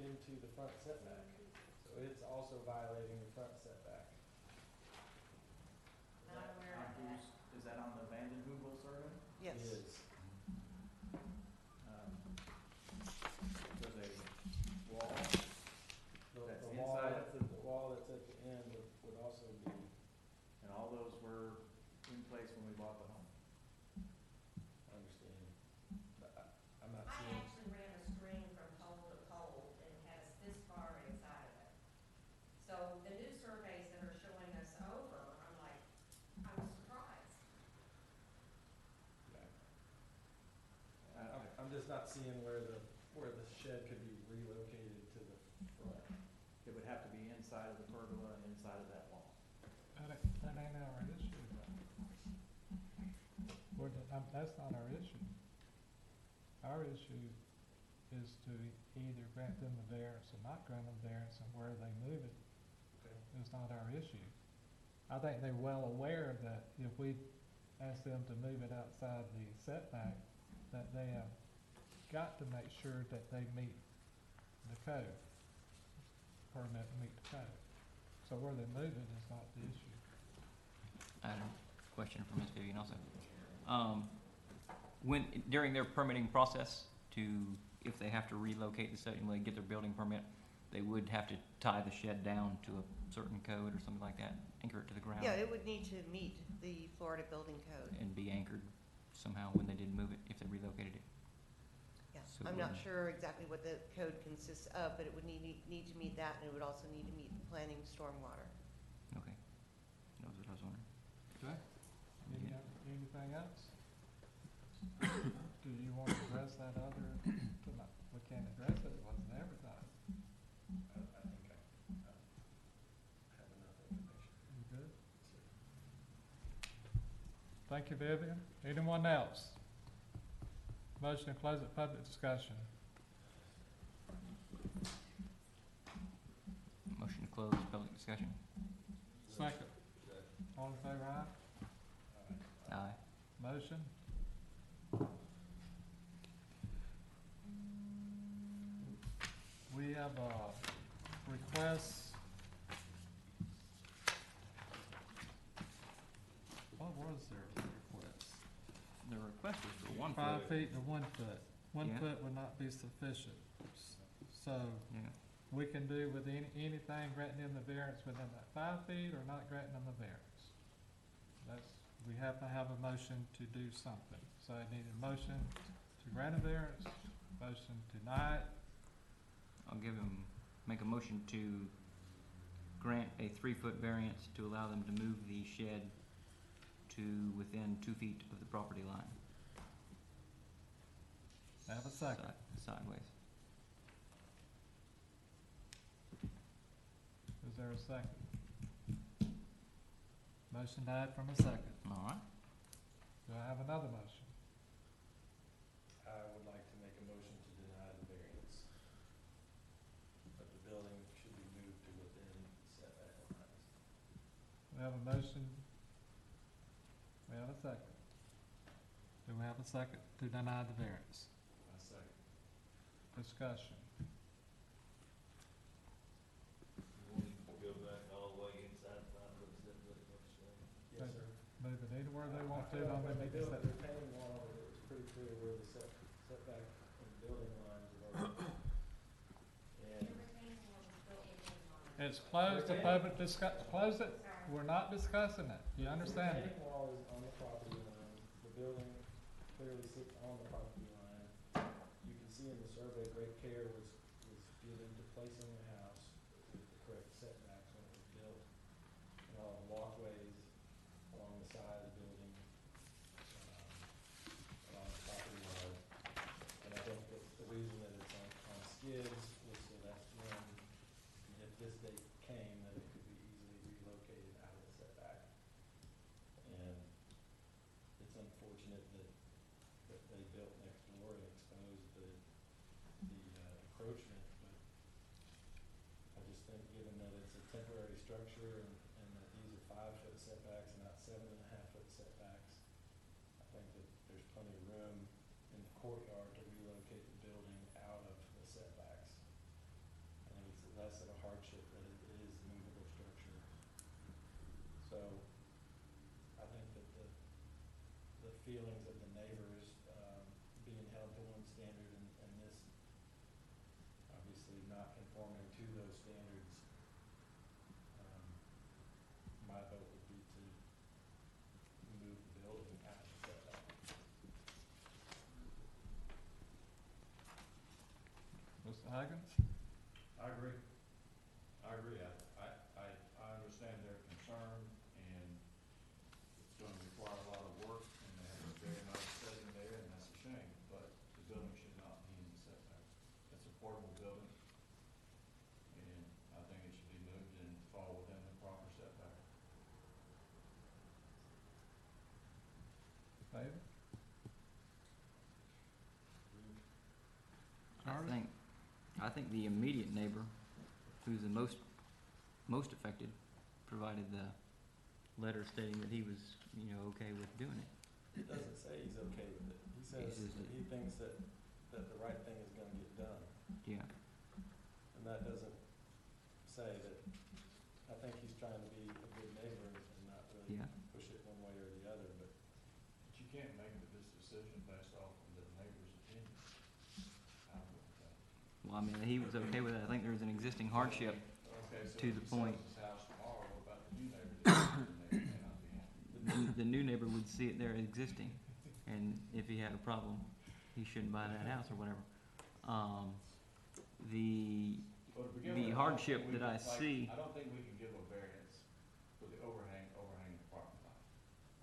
into the front setback. So it's also violating the front setback. Not aware of that. Is that on the Vanden Heuvel survey? Yes. It is. There's a wall. That's The wall inside. the wall that's at the end would also be, And all those were in place when we bought the home. understanding. But I'm not I seeing. actually ran a string from pole to pole and had us this far inside of it. So the new surveys that are showing us over, I'm like, I was surprised. I'm just not seeing where the shed could be relocated to the front. It would have to be inside of the pergola and inside of that wall. That ain't our issue, though. That's not our issue. Our issue is to either grant them the variance or not grant them variance, and where they move it Okay. is not our issue. I think they're well aware that if we ask them to move it outside the setback, that they have got to make sure that they meet the code, permit to meet the code. So where they move it is not the issue. I had a question for Ms. Vivian also. When, during their permitting process if they have to relocate the site and when they get their building permit, they would have to tie the shed down to a certain code or something like that, anchor it to the ground? Yeah, it would need to meet the Florida Building Code. And be anchored somehow when they did move it, if they relocated it? Yeah, So it I'm not wouldn't- sure exactly what the code consists of, but it would need to meet that, and it would also need to meet the planning stormwater. Okay, that was what I was wondering. Okay. Yeah. Anything else? Do you want to address that other, we can't address it, it wasn't advertised. I think I have enough information. You good? Thank you, Vivian. Anyone else? Motion to close the public discussion. Motion to close public discussion. Second. All in favor, aye? Aye. Motion? We have a request. What was their request? The request was for 1 foot. 5 feet to 1 foot. 1 Yeah. foot would not be sufficient. So Yeah. we can do with anything granting them the variance within that 5 feet or not granting them the variance. We have to have a motion to do something. So I need a motion to grant a variance, motion to deny it. I'll make a motion to grant a 3-foot variance to allow them to move the shed to within 2 feet of the property line. Have a second. Sideways. Is there a second? Motion died from a second. All right. Do I have another motion? I would like to make a motion to deny the variance. But the building should be moved to within setback lines. We have a motion. We have a second. Do we have a second to deny the variance? I second. Discussion. Go back all the way inside the line of the setback, Yes, sir. Move it anywhere they want to, I feel long like as when they they meet the built setback. the retaining wall, it was pretty clear where the setback and building lines were. And It's closed to public close it. We're not discussing it. You understand the it? retaining wall is on the property line, the building clearly sits on the property line. You can see in the survey, great care was given to placing the house with the correct setbacks when it was built. And all the walkways along the side of the building, along the property line. And I think that the reason that it's on skids was so that when, if this date came, that it could be easily relocated out of the setback. And it's unfortunate that they built next door and exposed the encroachment, but I just think given that it's a temporary structure and that these are 5-foot setbacks and not 7.5-foot setbacks, I think that there's plenty of room in the courtyard to relocate the building out of the setbacks. I think it's less of a hardship that it is a movable structure. So I think that the feelings of the neighbors, being held to one standard and this obviously not conforming to those standards, my vote would be to move the building out of the setback. Mr. Huggins? I agree. I agree. I understand their concern, and it's gonna require a lot of work, and they have a very nice setting there, and that's a shame, but the building should not be in the setback. It's a portable building, and I think it should be moved and fall within the proper setback. David? I Charlie? think the immediate neighbor, who's the most affected, provided the letter stating that he was, okay with doing it. It doesn't say he's okay with it. He says says that he thinks that the right thing is gonna get done. Yeah, And that doesn't say that, I think he's trying to be a good neighbor and not really yeah. push it one way or the other, but But you can't make this decision based off of the neighbor's opinion. I wouldn't think. Well, I mean, he was okay with it. I think there was an existing hardship. Okay, so To if the he point. sells his house tomorrow, what about the new neighbor? The neighbor may not be happy. The new neighbor would see it there existing, and if he had a problem, he shouldn't buy that house or whatever. The Well, to begin The with, hardship I don't think that I we can, see- I don't think we can give a variance for the overhanging the parking lot.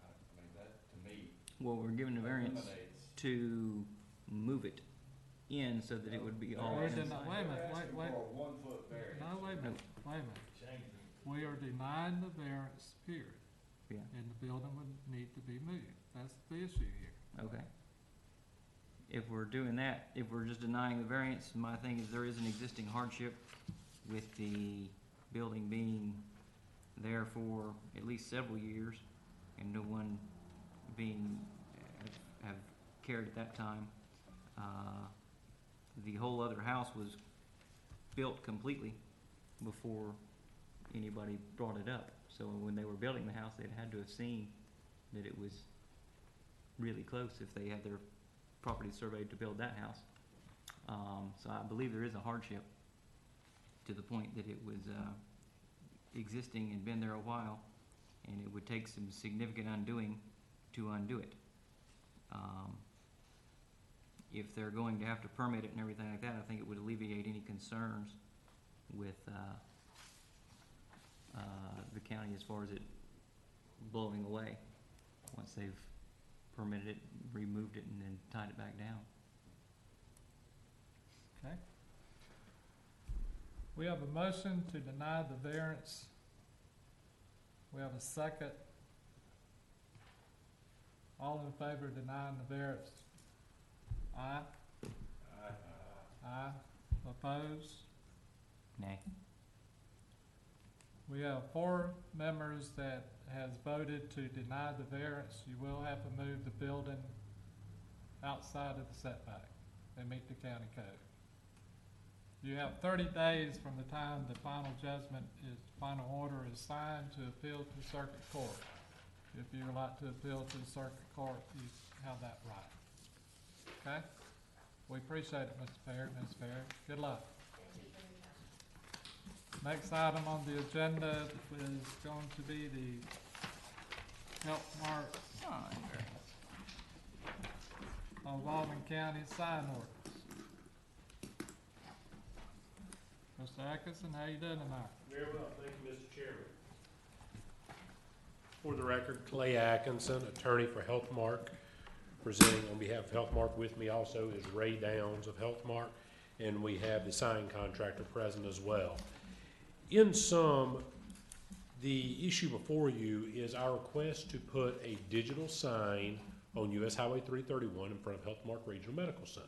I mean, that, to me, well, we're given a variance eliminates. to move it in so that it would be all We're inside. deni- wait a minute, They're wait, asking wait. for a 1 foot variance. No, wait a minute, wait a minute. We are denying the variance, period. Yeah. And the building would need to be moved. That's the issue here. Okay. If we're doing that, if we're just denying the variance, my thing is there is an existing hardship with the building being there for at least several years and no one being, have cared at that time. The whole other house was built completely before anybody brought it up. So when they were building the house, they'd had to have seen that it was really close if they had their property surveyed to build that house. So I believe there is a hardship to the point that it was existing and been there a while, and it would take some significant undoing to undo it. If they're going to have to permit it and everything like that, I think it would alleviate any concerns with the county as far as it blowing away once they've permitted it, removed it, and then tied it back down. Okay? We have a motion to deny the variance. We have a second. All in favor of denying the variance? Aye? Aye. Opposed? Nay. We have 4 members that has voted to deny the variance. You will have to move the building outside of the setback and meet the county code. You have 30 days from the time the final judgment is, final order is signed to appeal to circuit court. If you would like to appeal to the circuit court, you have that right. Okay? We appreciate it, Mr. Perry, Ms. Perry. Good luck. Next item on the agenda is going to be the Health Mart of Albany County sign orders. Mr. Atkinson, how you doing tonight? Very well, thank you, Mr. Chairman. For the record, Clay Atkinson, attorney for Healthmark, presenting on behalf of Healthmark. With me also is Ray Downs of Healthmark, and we have the sign contractor present as well. In sum, the issue before you is our request to put a digital sign on US Highway 331 in front of Healthmark Regional Medical Center.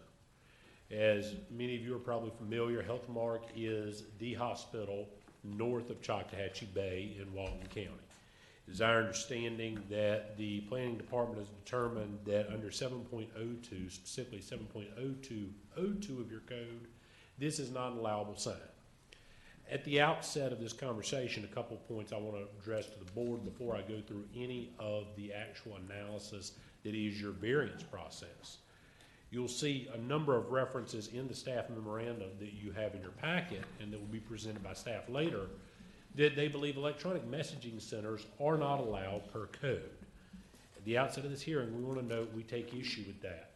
As many of you are probably familiar, Healthmark is the hospital north of Choctawhatchee Bay in Walton County. It is our understanding that the planning department has determined that under 7.02, specifically 7.0202 of your code, this is not an allowable sign. At the outset of this conversation, a couple of points I want to address to the board before I go through any of the actual analysis that is your variance process. You'll see a number of references in the staff memorandum that you have in your packet and that will be presented by staff later that they believe electronic messaging centers are not allowed per code. At the outset of this hearing, we want to note we take issue with that,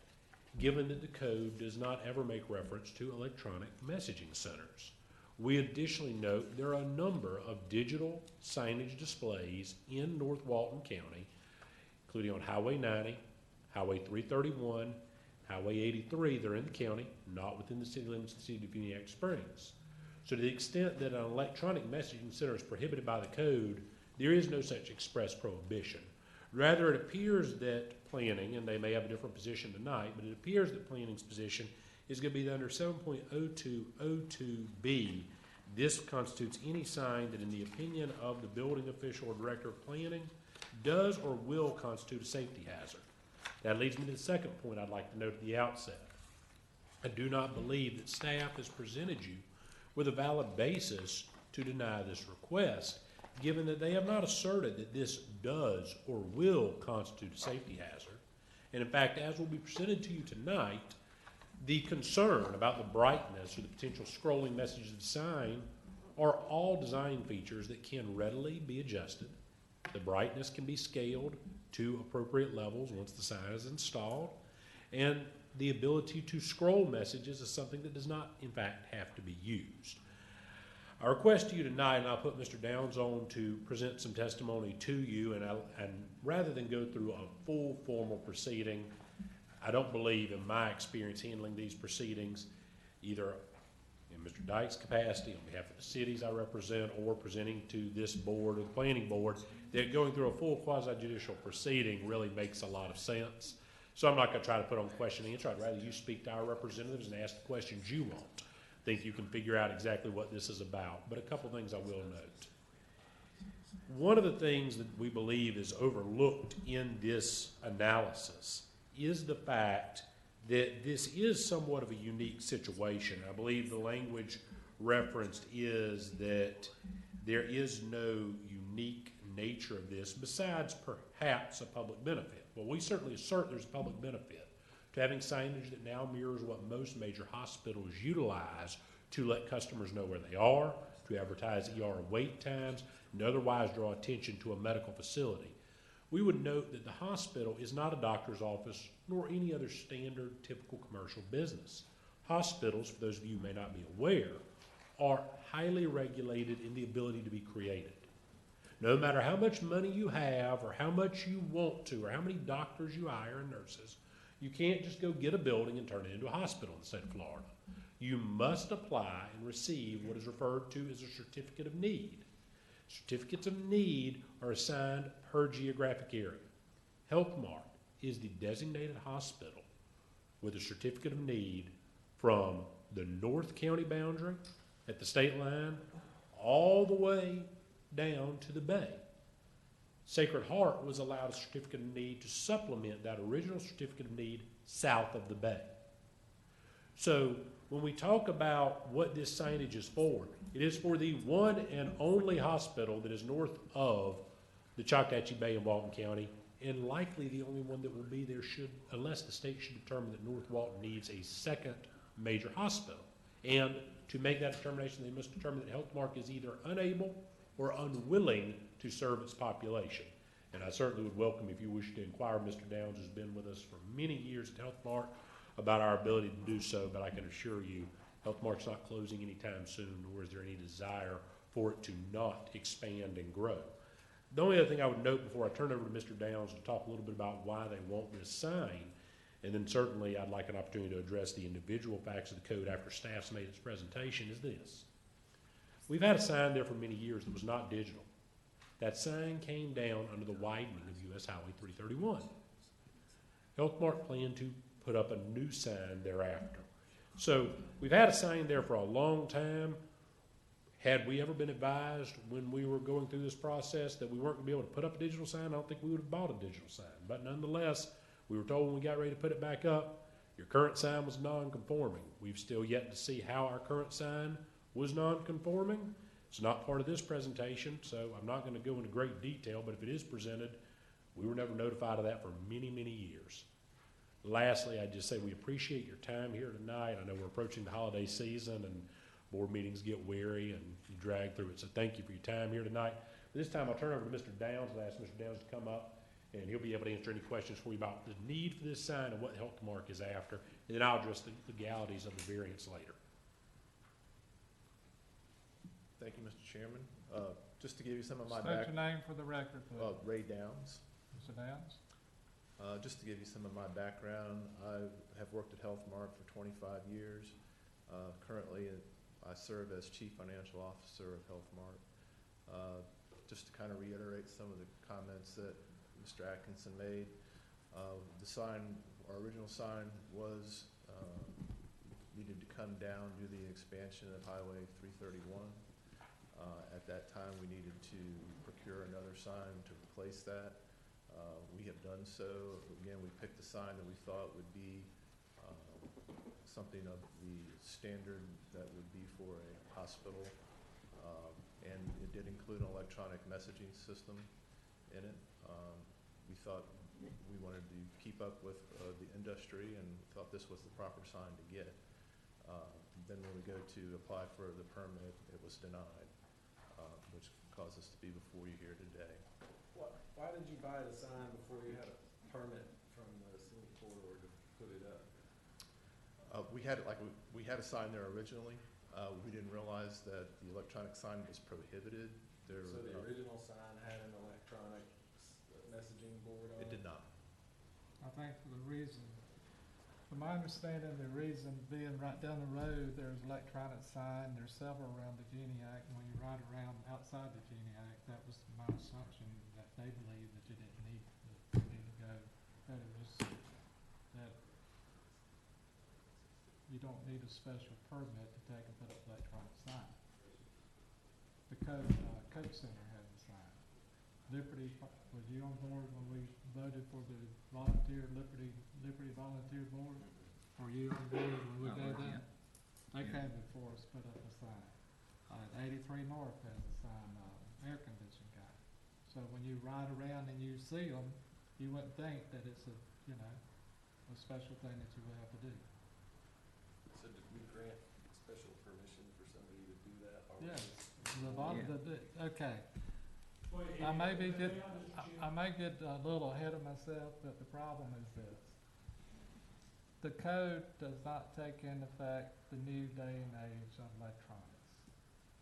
given that the code does not ever make reference to electronic messaging centers. We additionally note there are a number of digital signage displays in North Walton County, including on Highway 90, Highway 331, Highway 83. They're in the county, not within the city limits of the city of Uniacke Springs. So to the extent that an electronic messaging center is prohibited by the code, there is no such express prohibition. Rather, it appears that planning, and they may have a different position tonight, but it appears that planning's position is going to be that under 7.0202B, this constitutes any sign that in the opinion of the building official or director of planning does or will constitute a safety hazard. That leads me to the second point I'd like to note at the outset. I do not believe that staff has presented you with a valid basis to deny this request, given that they have not asserted that this does or will constitute a safety hazard. And in fact, as will be presented to you tonight, the concern about the brightness or the potential scrolling messages of the sign are all design features that can readily be adjusted. The brightness can be scaled to appropriate levels once the sign is installed, and the ability to scroll messages is something that does not, in fact, have to be used. I request to you tonight, and I'll put Mr. Downs on to present some testimony to you, and rather than go through a full formal proceeding, I don't believe in my experience handling these proceedings, either in Mr. Dyke's capacity on behalf of the cities I represent or presenting to this board or the planning board, that going through a full quasi-judicial proceeding really makes a lot of sense. So I'm not going to try to put on question and answer. I'd rather you speak to our representatives and ask the questions you want. I think you can figure out exactly what this is about. But a couple things I will note. One of the things that we believe is overlooked in this analysis is the fact that this is somewhat of a unique situation. I believe the language referenced is that there is no unique nature of this besides perhaps a public benefit. Well, we certainly assert there's a public benefit to having signage that now mirrors what most major hospitals utilize to let customers know where they are, to advertise ER wait times, and otherwise draw attention to a medical facility. We would note that the hospital is not a doctor's office nor any other standard typical commercial business. Hospitals, for those of you who may not be aware, are highly regulated in the ability to be created. No matter how much money you have or how much you want to or how many doctors you hire and nurses, you can't just go get a building and turn it into a hospital in the state of Florida. You must apply and receive what is referred to as a certificate of need. Certificates of need are assigned per geographic area. HealthMart is the designated hospital with a certificate of need from the North County boundary at the state line all the way down to the Bay. Sacred Heart was allowed a certificate of need to supplement that original certificate of need south of the Bay. So when we talk about what this signage is for, it is for the one and only hospital that is north of the Choctaw Bay in Walton County, and likely the only one that will be there unless the state should determine that North Walton needs a second major hospital. And to make that determination, they must determine that HealthMark is either unable or unwilling to serve its population. And I certainly would welcome if you wish to inquire. Mr. Downs has been with us for many years at HealthMark about our ability to do so, but I can assure you HealthMark's not closing anytime soon, nor is there any desire for it to not expand and grow. The only other thing I would note before I turn over to Mr. Downs to talk a little bit about why they want this sign, and then certainly I'd like an opportunity to address the individual facts of the code after staff's made its presentation, is this. We've had a sign there for many years that was not digital. That sign came down under the widening of US Highway 331. HealthMark planned to put up a new sign thereafter. So we've had a sign there for a long time. Had we ever been advised when we were going through this process that we weren't going to be able to put up a digital sign, I don't think we would have bought a digital sign. But nonetheless, we were told when we got ready to put it back up, your current sign was non-conforming. We've still yet to see how our current sign was non-conforming. It's not part of this presentation, so I'm not going to go into great detail, but if it is presented, we were never notified of that for many, many years. Lastly, I'd just say we appreciate your time here tonight. I know we're approaching the holiday season and board meetings get weary and you drag through it, so thank you for your time here tonight. This time I'll turn over to Mr. Downs and ask Mr. Downs to come up, and he'll be able to answer any questions for you about the need for this sign and what HealthMark is after, and then I'll address the legalities of the variance later. Thank you, Mr. Chairman. Just to give you some of my State your name for the record, please. Ray Downs. Mr. Downs? Just to give you some of my background, I have worked at HealthMark for 25 years. Currently, I serve as Chief Financial Officer of HealthMark. Just to kind of reiterate some of the comments that Mr. Atkinson made, the sign, our original sign was needed to come down, do the expansion of Highway 331. At that time, we needed to procure another sign to replace that. We have done so. Again, we picked a sign that we thought would be something of the standard that would be for a hospital. And it did include an electronic messaging system in it. We thought we wanted to keep up with the industry and thought this was the proper sign to get. Then when we go to apply for the permit, it was denied, which caused us to be before you here today. Why did you buy the sign before you had a permit from the city corridor to put it up? We had a sign there originally. We didn't realize that the electronic sign was prohibited. So the original sign had an electronic messaging board on it? It did not. I think for the reason, from my understanding, the reason being right down the road, there's electronic sign, there's several around the Geniac, and when you ride around outside the Geniac, that was my assumption, that they believed that you didn't need to go, that it was, that you don't need a special permit to take and put up electronic sign. The Coke Center had the sign. Liberty, was you on board when we voted for the Liberty Volunteer Board? Were you on board when we did that? They came before us, put up a sign. 83 North has a sign, air conditioning guy. So when you ride around and you see them, you wouldn't think that it's a special thing that you would have to do. So did we grant special permission for somebody to do that? Or Yes. was it- Okay. I may get a little ahead of myself, but the problem is this. The code does not take into effect the new day and age of electronics.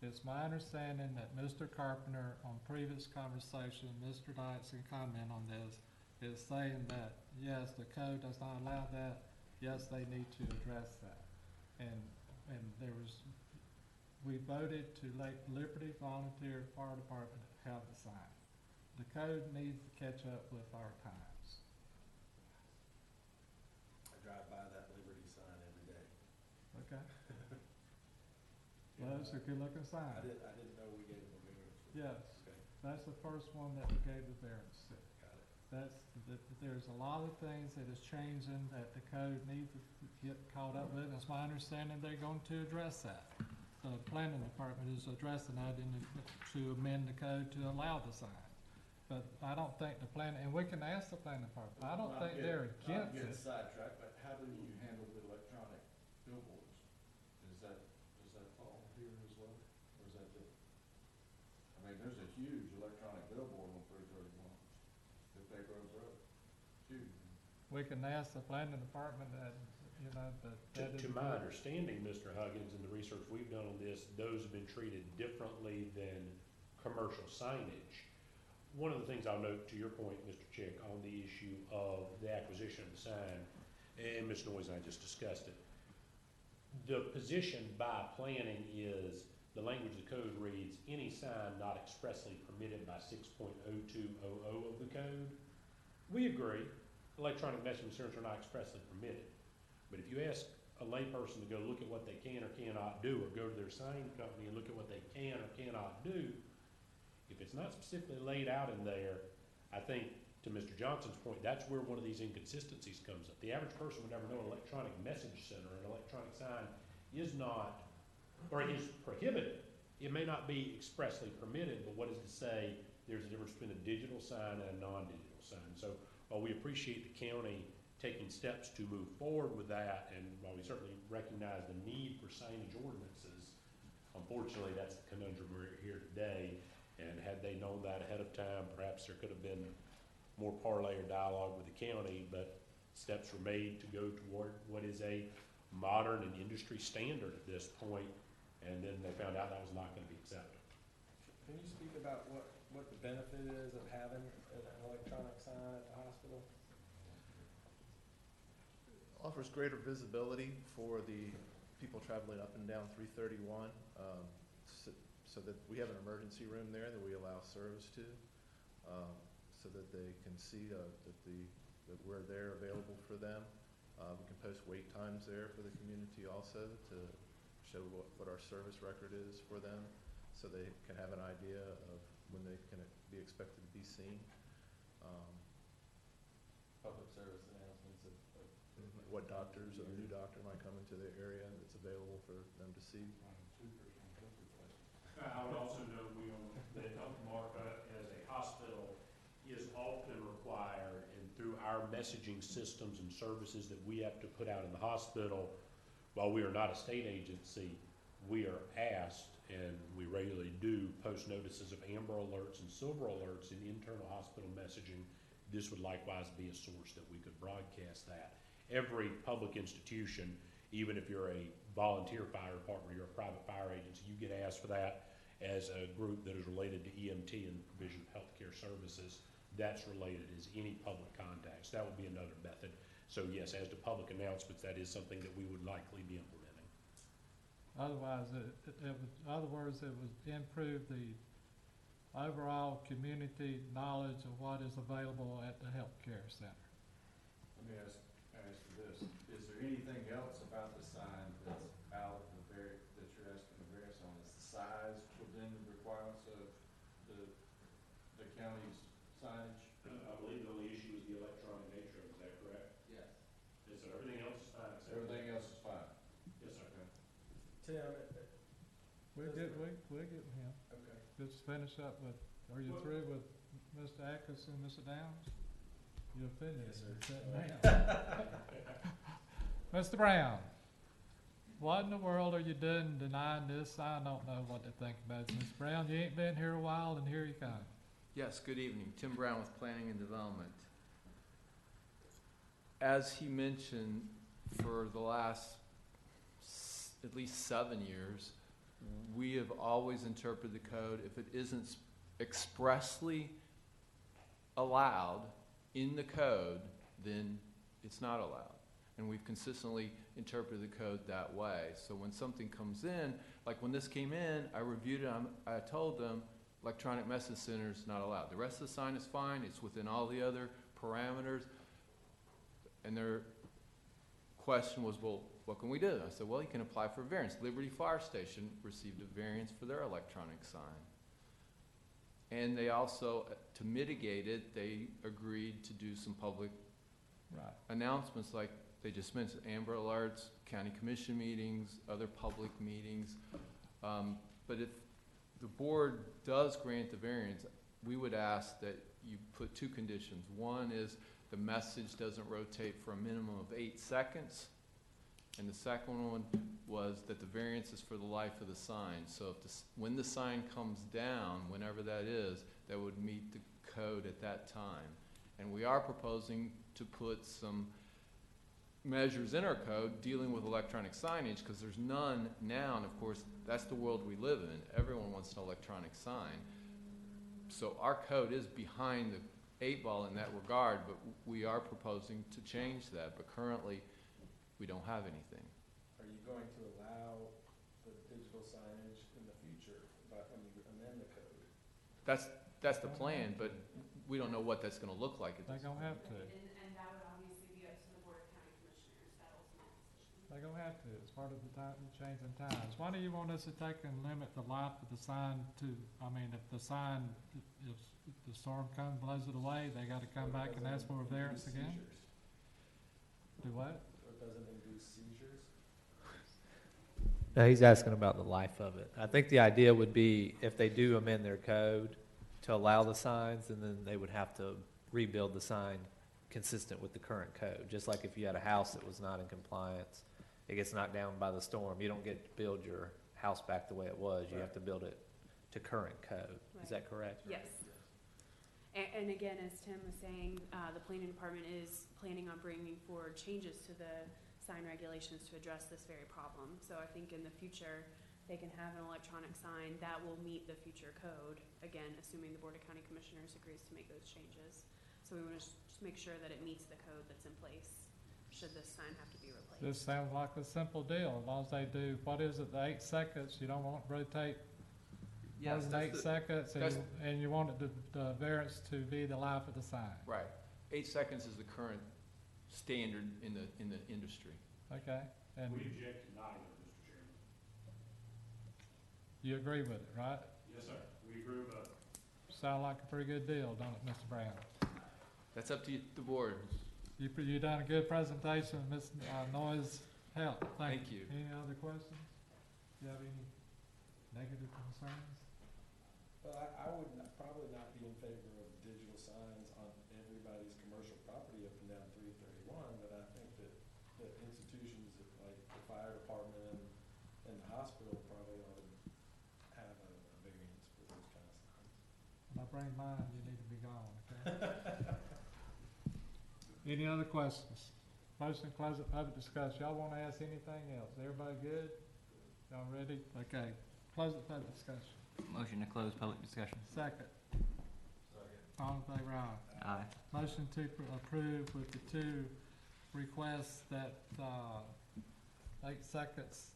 It's my understanding that Mr. Carpenter, on previous conversation, Mr. Dykes can comment on this, is saying that, yes, the code does not allow that, yes, they need to address that. And we voted to let Liberty Volunteer Fire Department have the sign. The code needs to catch up with our times. I drive by that Liberty sign every day. Okay? Well, it's a good looking I sign. didn't know we gave them a variance. Yes, Okay, that's the first one that we gave the variance to. got it. There's a lot of things that is changing that the code needs to get caught up with. It's my understanding they're going to address that. The planning department is addressing that to amend the code to allow the sign. But I don't think the planning, and we can ask the planning department, I don't think they're against Not it. get sidetracked, but how do you handle the electronic billboards? Does that fall here as well, or is that just? I mean, there's a huge electronic billboard on 331, the Bay Grove Road, huge. We can ask the planning department that, but that is. To my understanding, Mr. Huggins, and the research we've done on this, those have been treated differently than commercial signage. One of the things I'll note, to your point, Mr. Chick, on the issue of the acquisition of the sign, and Ms. Noyes and I just discussed it, the position by planning is, the language of the code reads, any sign not expressly permitted by 6.0200 of the code. We agree, electronic messaging services are not expressly permitted. But if you ask a layperson to go look at what they can or cannot do, or go to their sign company and look at what they can or cannot do, if it's not specifically laid out in there, I think, to Mr. Johnson's point, that's where one of these inconsistencies comes up. The average person would never know an electronic message center, an electronic sign is not, or is prohibited. It may not be expressly permitted, but what is to say there's a difference between a digital sign and a non-digital sign? So while we appreciate the county taking steps to move forward with that, and while we certainly recognize the need for signage ordinances, unfortunately, that's the conundrum we're here today. And had they known that ahead of time, perhaps there could have been more parlay or dialogue with the county, but steps were made to go toward what is a modern and industry standard at this point, and then they found out that was not gonna be accepted. Can you speak about what the benefit is of having an electronic sign at the hospital? Offers greater visibility for the people traveling up and down 331. So that we have an emergency room there that we allow service to, so that they can see that we're there available for them. We can post wait times there for the community also to show what our service record is for them, so they can have an idea of when they can be expected to be seen. Public service announcements of What doctors, a new doctor might come into the area that's available for them to see. I would also note that Health Mark as a hospital is often required, and through our messaging systems and services that we have to put out in the hospital, while we are not a state agency, we are asked, and we regularly do, post notices of amber alerts and silver alerts in internal hospital messaging. This would likewise be a source that we could broadcast that. Every public institution, even if you're a volunteer fire department or you're a private fire agency, you get asked for that as a group that is related to EMT and provision of healthcare services. That's related as any public contacts. That would be another method. So yes, as to public announcements, that is something that we would likely be implementing. Otherwise, other words, it would improve the overall community knowledge of what is available at the healthcare center. Let me ask you this, is there anything else about the sign that's out of that you're asking the variance on? Is the size within the requirements of the county's signage? I believe the only issue is the electronic nature, is that correct? Yes. Yes, sir, everything else is fine. Everything else is fine? Yes, sir. Tim, We'll get him. okay. Just finish up with, are you through with Mr. Atkins and Mr. Downs? You're finished. Yes, sir. Mr. Brown, what in the world are you doing denying this? I don't know what to think about it. Mr. Brown, you ain't been here a while, and here you come. Yes, good evening. Tim Brown with Planning and Development. As he mentioned, for the last at least 7 years, we have always interpreted the code. If it isn't expressly allowed in the code, then it's not allowed. And we've consistently interpreted the code that way. So when something comes in, like when this came in, I reviewed it, I told them, electronic message center is not allowed. The rest of the sign is fine, it's within all the other parameters. And their question was, well, what can we do? I said, well, you can apply for a variance. Liberty Fire Station received a variance for their electronic sign. And they also, to mitigate it, they agreed to do some public announcements like they just mentioned, Amber Alerts, county commission meetings, other public meetings. But if the board does grant the variance, we would ask that you put two conditions. One is the message doesn't rotate for a minimum of 8 seconds. And the second one was that the variance is for the life of the sign. So if when the sign comes down, whenever that is, that would meet the code at that time. And we are proposing to put some measures in our code dealing with electronic signage, because there's none now, and of course that's the world we live in. Everyone wants an electronic sign. So our code is behind the 8 ball in that regard, but we are proposing to change that. But currently we don't have anything. Are you going to allow the digital signage in the future when you amend the code? That's the plan, but we don't know what that's gonna look like at They're this gonna have to. And that would obviously be up to the Board of County Commissioners, that ultimate decision. They're gonna have to. It's part of the time, changing times. Why do you want us to take and limit the life of the sign to, I mean, if the sign, if the storm comes, blows it away, they gotta come back and ask for a variance again? Do what? Or doesn't induce seizures? No, he's asking about the life of it. I think the idea would be if they do amend their code to allow the signs, and then they would have to rebuild the sign consistent with the current code. Just like if you had a house that was not in compliance, it gets knocked down by the storm, you don't get to build your house back the way it was. You have to build it to current code. Is that correct? Yes. And again, as Tim was saying, the planning department is planning on bringing forward changes to the sign regulations to address this very problem. So I think in the future, they can have an electronic sign that will meet the future code, again, assuming the Board of County Commissioners agrees to make those changes. So we want to just make sure that it meets the code that's in place, should this sign have to be replaced. This sounds like a simple deal, as long as they do, what is it, the 8 seconds, you don't want to rotate more Yes, than 8 seconds, and you want it the variance to be the life of the sign. Right. 8 seconds is the current standard in the industry. Okay, and We object to neither, Mr. Chairman. you agree with it, right? Yes, sir. We agree with both. Sound like a pretty good deal, don't it, Mr. Brown? That's up to the board. You done a good presentation, Ms. Noyes helped. Thank you. Any other questions? Do you have any negative concerns? Well, I would probably not be in favor of digital signs on everybody's commercial property up and down 331, but I think that institutions like the fire department and the hospital probably ought to have a variance for those kind of signs. When I bring mine, you need to be gone, okay? Any other questions? Motion to close the public discussion. Y'all wanna ask anything else? Everybody good? Y'all ready? Okay. Close the public discussion. Motion to close public discussion. Second. All in favor, aye. Aye. Motion to approve with the two requests that, 8 seconds,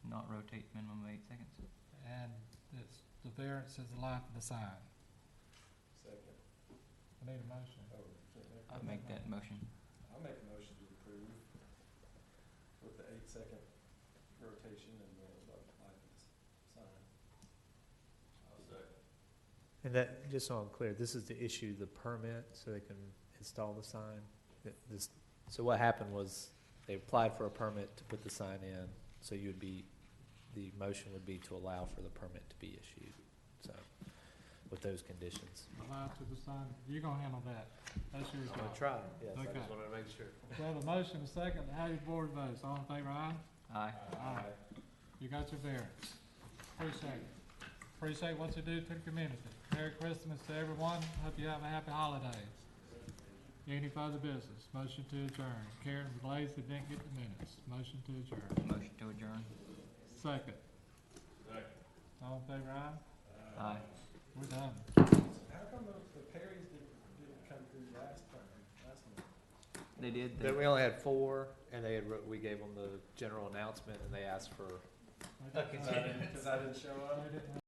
Not rotate minimum of 8 seconds. and it's, the variance is the life of the sign. Second. I need a motion. Oh, I'll make that motion. I'll make a motion to approve with the 8-second rotation and the life of the sign. I'll second. And that, just so I'm clear, this is to issue the permit so they can install the sign? So what happened was, they applied for a permit to put the sign in, so the motion would be to allow for the permit to be issued, so, with those conditions. Allow to the sign, you're gonna handle that. That's your I'm job. gonna try, yes, I Okay. just wanted to make sure. We have a motion, a second, how your board votes. All in favor, aye? Aye. Aye. You got your variance. Appreciate it. Appreciate what you do to the community. Merry Christmas to everyone. Hope you have a happy holidays. Any further business? Motion to adjourn. Karen Blaze didn't get the minutes. Motion to adjourn. Motion to adjourn. Second. Second. All in favor, aye? Aye. We're done. How come the Perrys didn't come through last month? They did. Then we only had 4, and we gave them the general announcement, and they asked for Okay. Because I didn't show up? They didn't